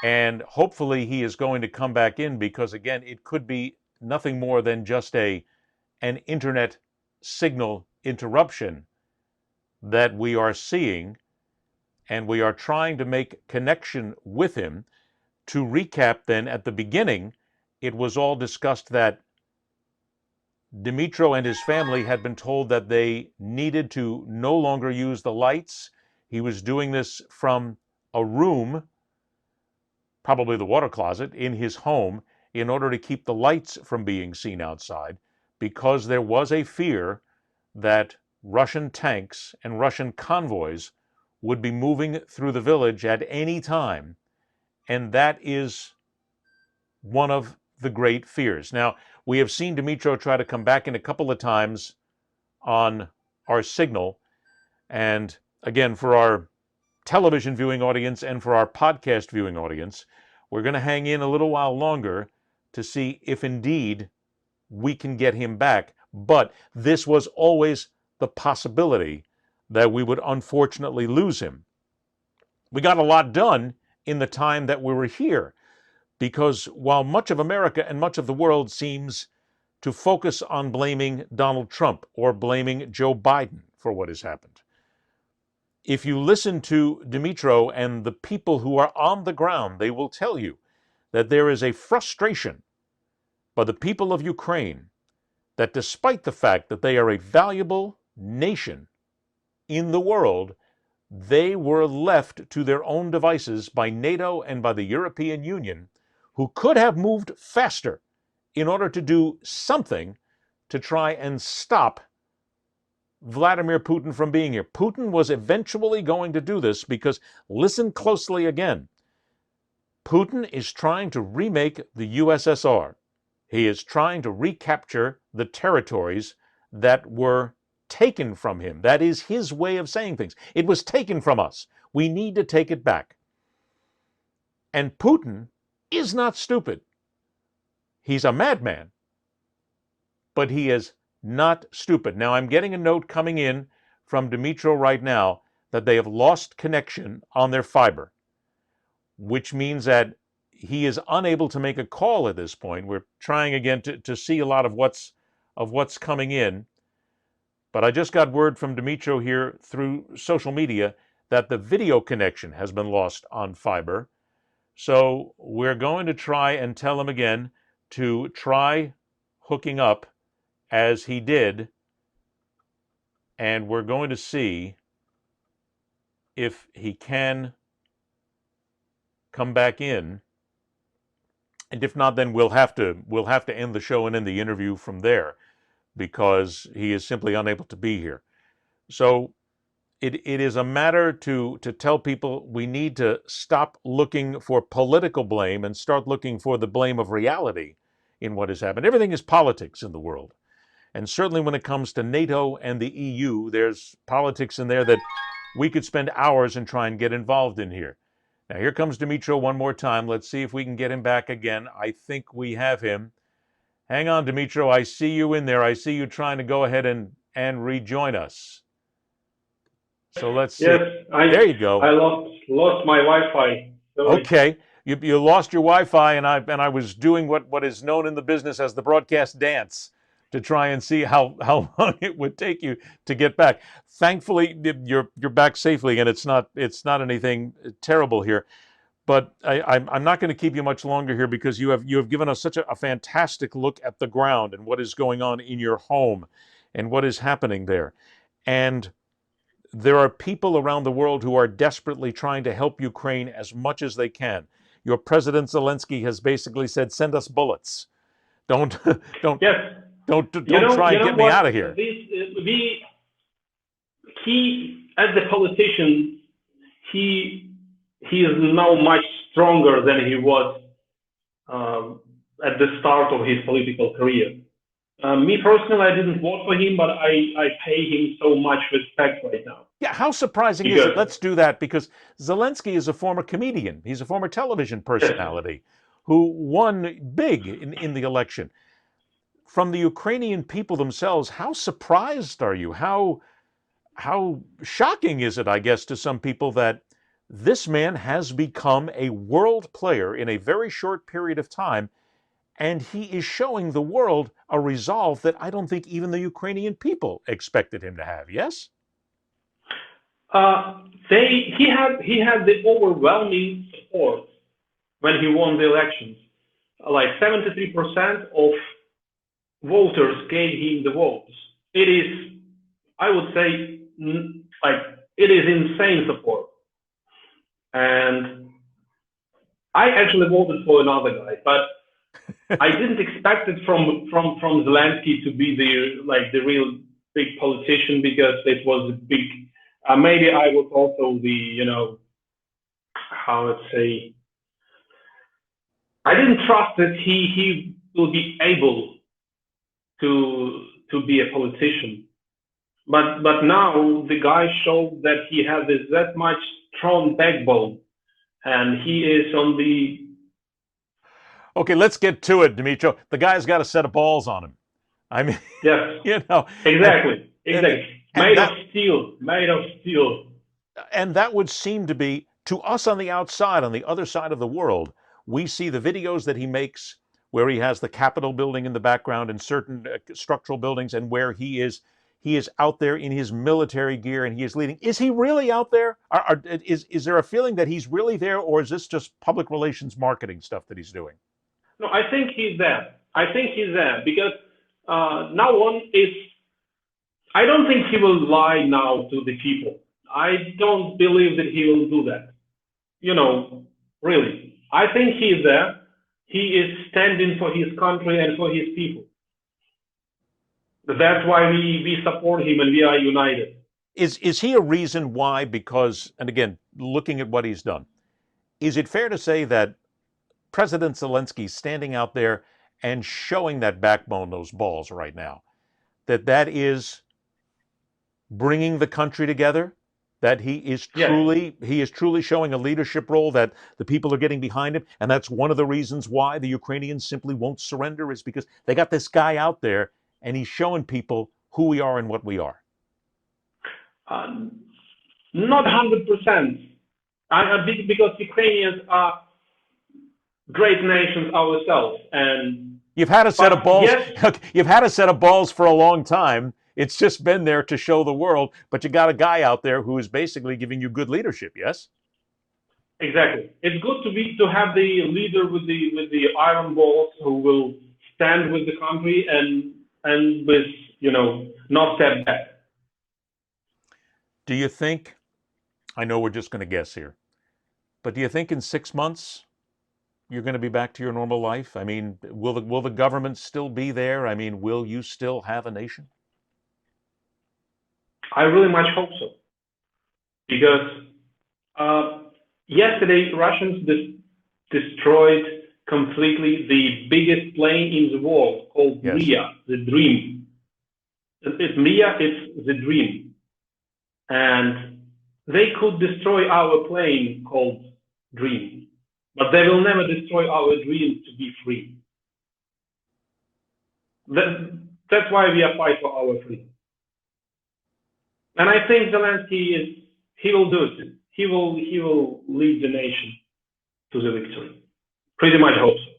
and hopefully he is going to come back in, because again, it could be nothing more than just an internet signal interruption that we are seeing, and we are trying to make connection with him. To recap then, at the beginning, it was all discussed that Dmytro and his family had been told that they needed to no longer use the lights. He was doing this from a room, probably the water closet, in his home, in order to keep the lights from being seen outside, because there was a fear that Russian tanks and Russian convoys would be moving through the village at any time. And that is one of the great fears. Now, we have seen Dmytro try to come back in a couple of times on our signal. And again, for our television viewing audience and for our podcast viewing audience, we're going to hang in a little while longer to see if indeed we can get him back. But this was always the possibility that we would unfortunately lose him. We got a lot done in the time that we were here, because while much of America and much of the world seems to focus on blaming Donald Trump or blaming Joe Biden for what has happened, if you listen to Dmytro and the people who are on the ground, they will tell you that there is a frustration by the people of Ukraine that despite the fact that they are a valuable nation in the world, they were left to their own devices by NATO and by the European Union, who could have moved faster in order to do something to try and stop Vladimir Putin from being here. Putin was eventually going to do this because, listen closely again, Putin is trying to remake the USSR. He is trying to recapture the territories that were taken from him. That is his way of saying things. It was taken from us. We need to take it back. And Putin is not stupid. He's a madman, but he is not stupid. Now, I'm getting a note coming in from Dmytro right now that they have lost connection on their fiber, which means that he is unable to make a call at this point. We're trying again to see a lot of what's coming in. But I just got word from Dmytro here through social media that the video connection has been lost on fiber. So we're going to try and tell him again to try hooking up as he did, and we're going to see if he can come back in. And if not, then we'll have to end the show and end the interview from there, because he is simply unable to be here. So it is a matter to tell people we need to stop looking for political blame and start looking for the blame of reality in what has happened. Everything is politics in the world. And certainly when it comes to NATO and the EU, there's politics in there that we could spend hours and try and get involved in here. Now, here comes Dmytro one more time. Let's see if we can get him back again. I think we have him. Hang on, Dmytro. I see you in there. I see you trying to go ahead and rejoin us. So let's see. Yes, there you go. I lost my Wi-Fi. Okay. You lost your Wi-Fi, and I was doing what is known in the business as the broadcast dance to try and see how long it would take you to get back. Thankfully, you're back safely, and it's not anything terrible here. But I'm not going to keep you much longer here because you have given us such a fantastic look at the ground and what is going on in your home and what is happening there. And there are people around the world who are desperately trying to help Ukraine as much as they can. Your President Zelensky has basically said, "Send us bullets. Don't don't Yes. don't try and get me out of here." He, as the politician, he is now much stronger than he was at the start of his political career. Me personally, I didn't vote for him, but I pay him so much respect right now. Yeah, how surprising is it? Let's do that, because Zelensky is a former comedian. He's a former television personality who won big in the election. From the Ukrainian people themselves, how surprised are you? How shocking is it, I guess, to some people that this man has become a world player in a very short period of time, and he is showing the world a resolve that I don't think even the Ukrainian people expected him to have. Yes? He had the overwhelming support when he won the elections. Like 73% of voters gave him the votes. It is, I would say, like, it is insane support. And I actually voted for another guy, but I didn't expect it from Zelensky to be the real big politician, because it was a big. Maybe I was also how let's say, I didn't trust that he will be able to be a politician. But now the guy showed that he has that much strong backbone, and he is on the. Okay, let's get to it, Dmytro. The guy's got a set of balls on him. I mean, yes, exactly. Made of steel. And that would seem to be, to us on the outside, on the other side of the world, we see the videos that he makes where he has the Capitol building in the background and certain structural buildings, and where he is out there in his military gear and he is leading. Is he really out there? Is there a feeling that he's really there, or is this just public relations marketing stuff that he's doing? No, I think he's there. Because now on is. I don't think he will lie now to the people. I don't believe that he will do that. Really. I think he is there. He is standing for his country and for his people. That's why we support him and we are united. Is he a reason why? Because, and again, looking at what he's done, is it fair to say that President Zelensky standing out there and showing that backbone, those balls right now, that is bringing the country together, that he is truly showing a leadership role, that the people are getting behind him, and that's one of the reasons why the Ukrainians simply won't surrender, is because they got this guy out there and he's showing people who we are and what we are? Not 100%. Because Ukrainians are great nations ourselves, and you've had a set of balls. Yes. You've had a set of balls for a long time. It's just been there to show the world, but you got a guy out there who is basically giving you good leadership. Yes, exactly. It's good to have the leader with the iron balls who will stand with the country and with not step back. Do you think? I know we're just going to guess here, but do you think in 6 months you're going to be back to your normal life? I mean, will the government still be there? I mean, will you still have a nation? I really much hope so, because yesterday Russians destroyed completely the biggest plane in the world called Mriya, the Dream. It's Mriya, it's the Dream, and they could destroy our plane called Dream, but they will never destroy our dream to be free. That's why we are fighting for our freedom. And I think Zelensky he will do it. He will lead the nation to the victory. Pretty much hope so.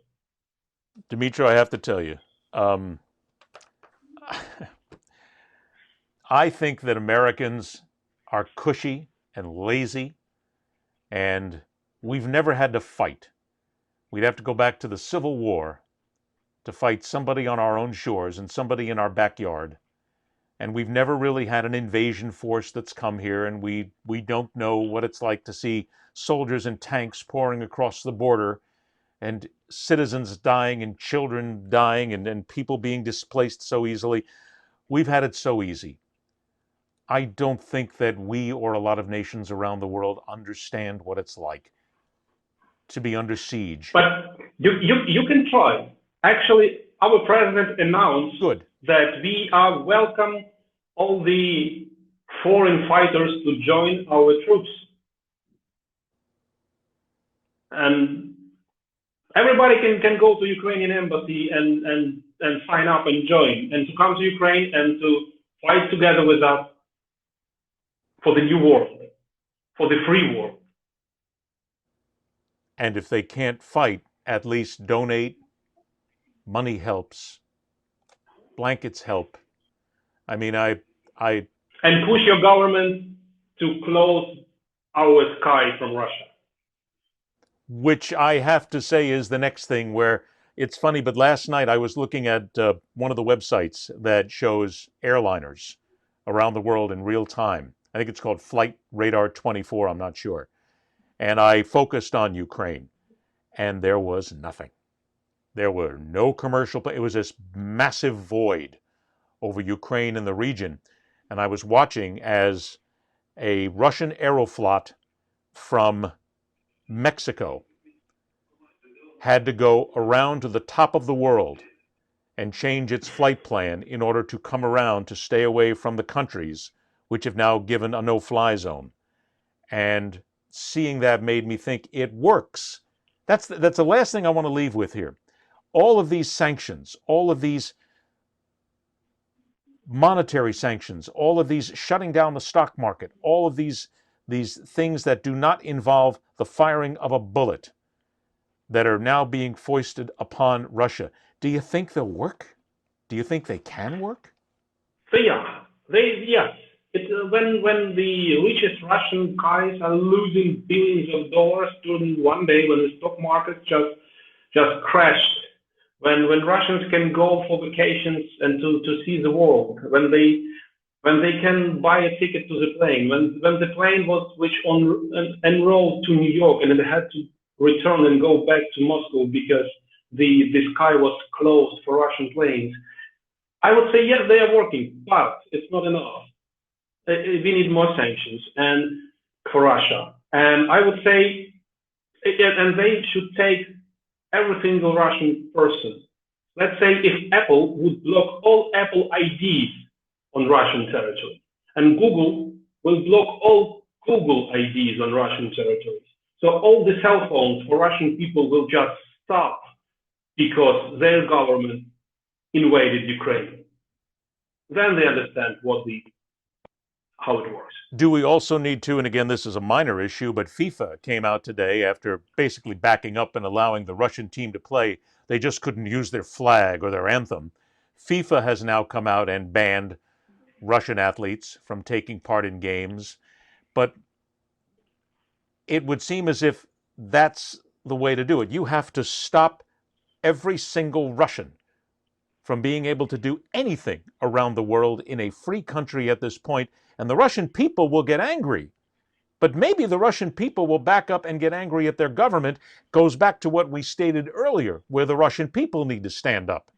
Dmytro, I have to tell you, I think that Americans are cushy and lazy, and we've never had to fight. We'd have to go back to the Civil War to fight somebody on our own shores and somebody in our backyard. And we've never really had an invasion force that's come here, and we don't know what it's like to see soldiers and tanks pouring across the border and citizens dying and children dying and people being displaced so easily. We've had it so easy. I don't think that we or a lot of nations around the world understand what it's like to be under siege. But you can try. Actually, our president announced that we are welcome all the foreign fighters to join our troops. And everybody can go to Ukrainian embassy and sign up and join, and to come to Ukraine and to fight together with us for the new world, for the free world. And if they can't fight, at least donate. Money helps. Blankets help. I mean, and push your government to close our sky from Russia. Which I have to say is the next thing where it's funny, but last night I was looking at one of the websites that shows airliners around the world in real time. I think it's called Flight Radar 24, I'm not sure. And I focused on Ukraine, and there was nothing. There were no commercial, it was this massive void over Ukraine and the region. And I was watching as a Russian Aeroflot from Mexico had to go around to the top of the world and change its flight plan in order to come around to stay away from the countries which have now given a no-fly zone. And seeing that made me think it works. That's the last thing I want to leave with here. All of these sanctions, all of these monetary sanctions, all of these shutting down the stock market, all of these things that do not involve the firing of a bullet that are now being foisted upon Russia. Do you think they'll work? Do you think they can work? Yes. When the richest Russian guys are losing billions of dollars during one day, when the stock market just crashed, when Russians can go for vacations and to see the world, when they can buy a ticket to the plane, when the plane was en route to New York and it had to return and go back to Moscow because the sky was closed for Russian planes, I would say yes, they are working, but it's not enough. We need more sanctions and for Russia. And I would say, and they should take every single Russian person. Let's say if Apple would block all Apple IDs on Russian territory, and Google will block all Google IDs on Russian territories. So all the cell phones for Russian people will just stop because their government invaded Ukraine. Then they understand how it works. Do we also need to, and again, this is a minor issue, but FIFA came out today after basically backing up and allowing the Russian team to play. They just couldn't use their flag or their anthem. FIFA has now come out and banned Russian athletes from taking part in games. But it would seem as if that's the way to do it. You have to stop every single Russian from being able to do anything around the world in a free country at this point. And the Russian people will get angry. But maybe the Russian people will back up and get angry at their government. Goes back to what we stated earlier, where the Russian people need to stand up.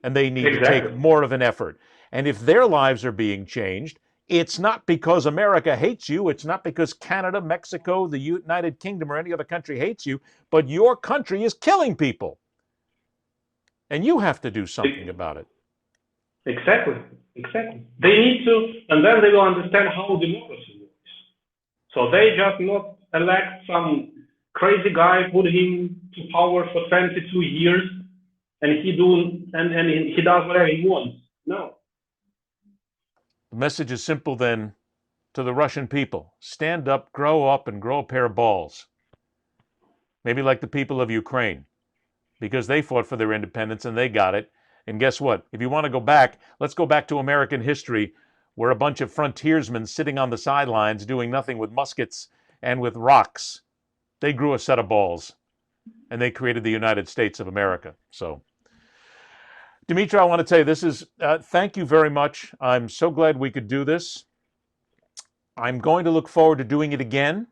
And they need to take more of an effort. And if their lives are being changed, it's not because America hates you. It's not because Canada, Mexico, the United Kingdom, or any other country hates you. But your country is killing people. And you have to do something about it. Exactly. They need to, and then they will understand how democracy works. So they just not elect some crazy guy, put him to power for 22 years, and he does whatever he wants. No. The message is simple then to the Russian people. Stand up, grow a pair of balls. Maybe like the people of Ukraine, because they fought for their independence and they got it. And guess what? If you want to go back, let's go back to American history, where a bunch of frontiersmen sitting on the sidelines doing nothing with muskets and with rocks, they grew a set of balls and they created the United States of America. So, Dmytro, I want to tell you, this is, thank you very much. I'm so glad we could do this. I'm going to look forward to doing it again.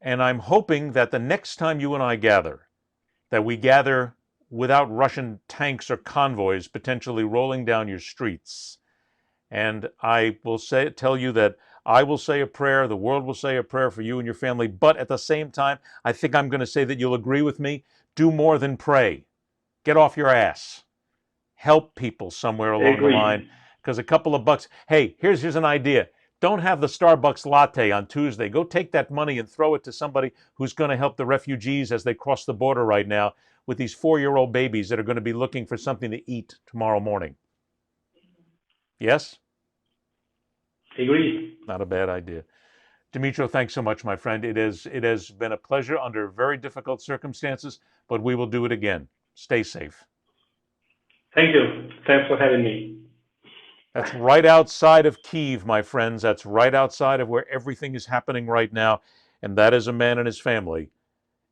And I'm hoping that the next time you and I gather, that we gather without Russian tanks or convoys potentially rolling down your streets. And I will tell you that I will say a prayer, the world will say a prayer for you and your family, but at the same time, I think I'm going to say that you'll agree with me. Do more than pray. Get off your ass. Help people somewhere along the line, because a couple of bucks. Hey, here's an idea. Don't have the Starbucks latte on Tuesday. Go take that money and throw it to somebody who's going to help the refugees as they cross the border right now with these 4-year-old babies that are going to be looking for something to eat tomorrow morning. Yes? Agree. Not a bad idea. Dmytro, thanks so much, my friend. It has been a pleasure under very difficult circumstances, but we will do it again. Stay safe. Thank you. Thanks for having me. That's right outside of Kyiv, my friends. That's right outside of where everything is happening right now. And that is a man and his family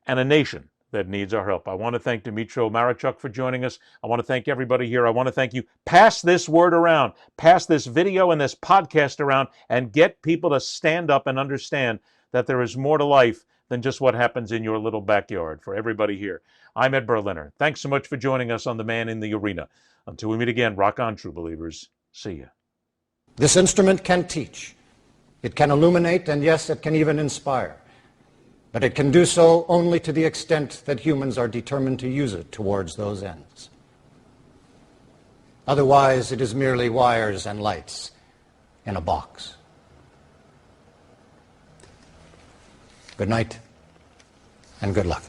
and a nation that needs our help. I want to thank Dmytro Maruchok for joining us. I want to thank everybody here. I want to thank you. Pass this word around. Pass this video and this podcast around and get people to stand up and understand that there is more to life than just what happens in your little backyard. For everybody here, I'm Ed Berliner. Thanks so much for joining us on The Man in the Arena. Until we meet again, rock on, true believers. See ya. This instrument can teach. It can illuminate, and yes, it can even inspire. But it can do so only to the extent that humans are determined to use it towards those ends. Otherwise, it is merely wires and lights in a box. Good night, and good luck.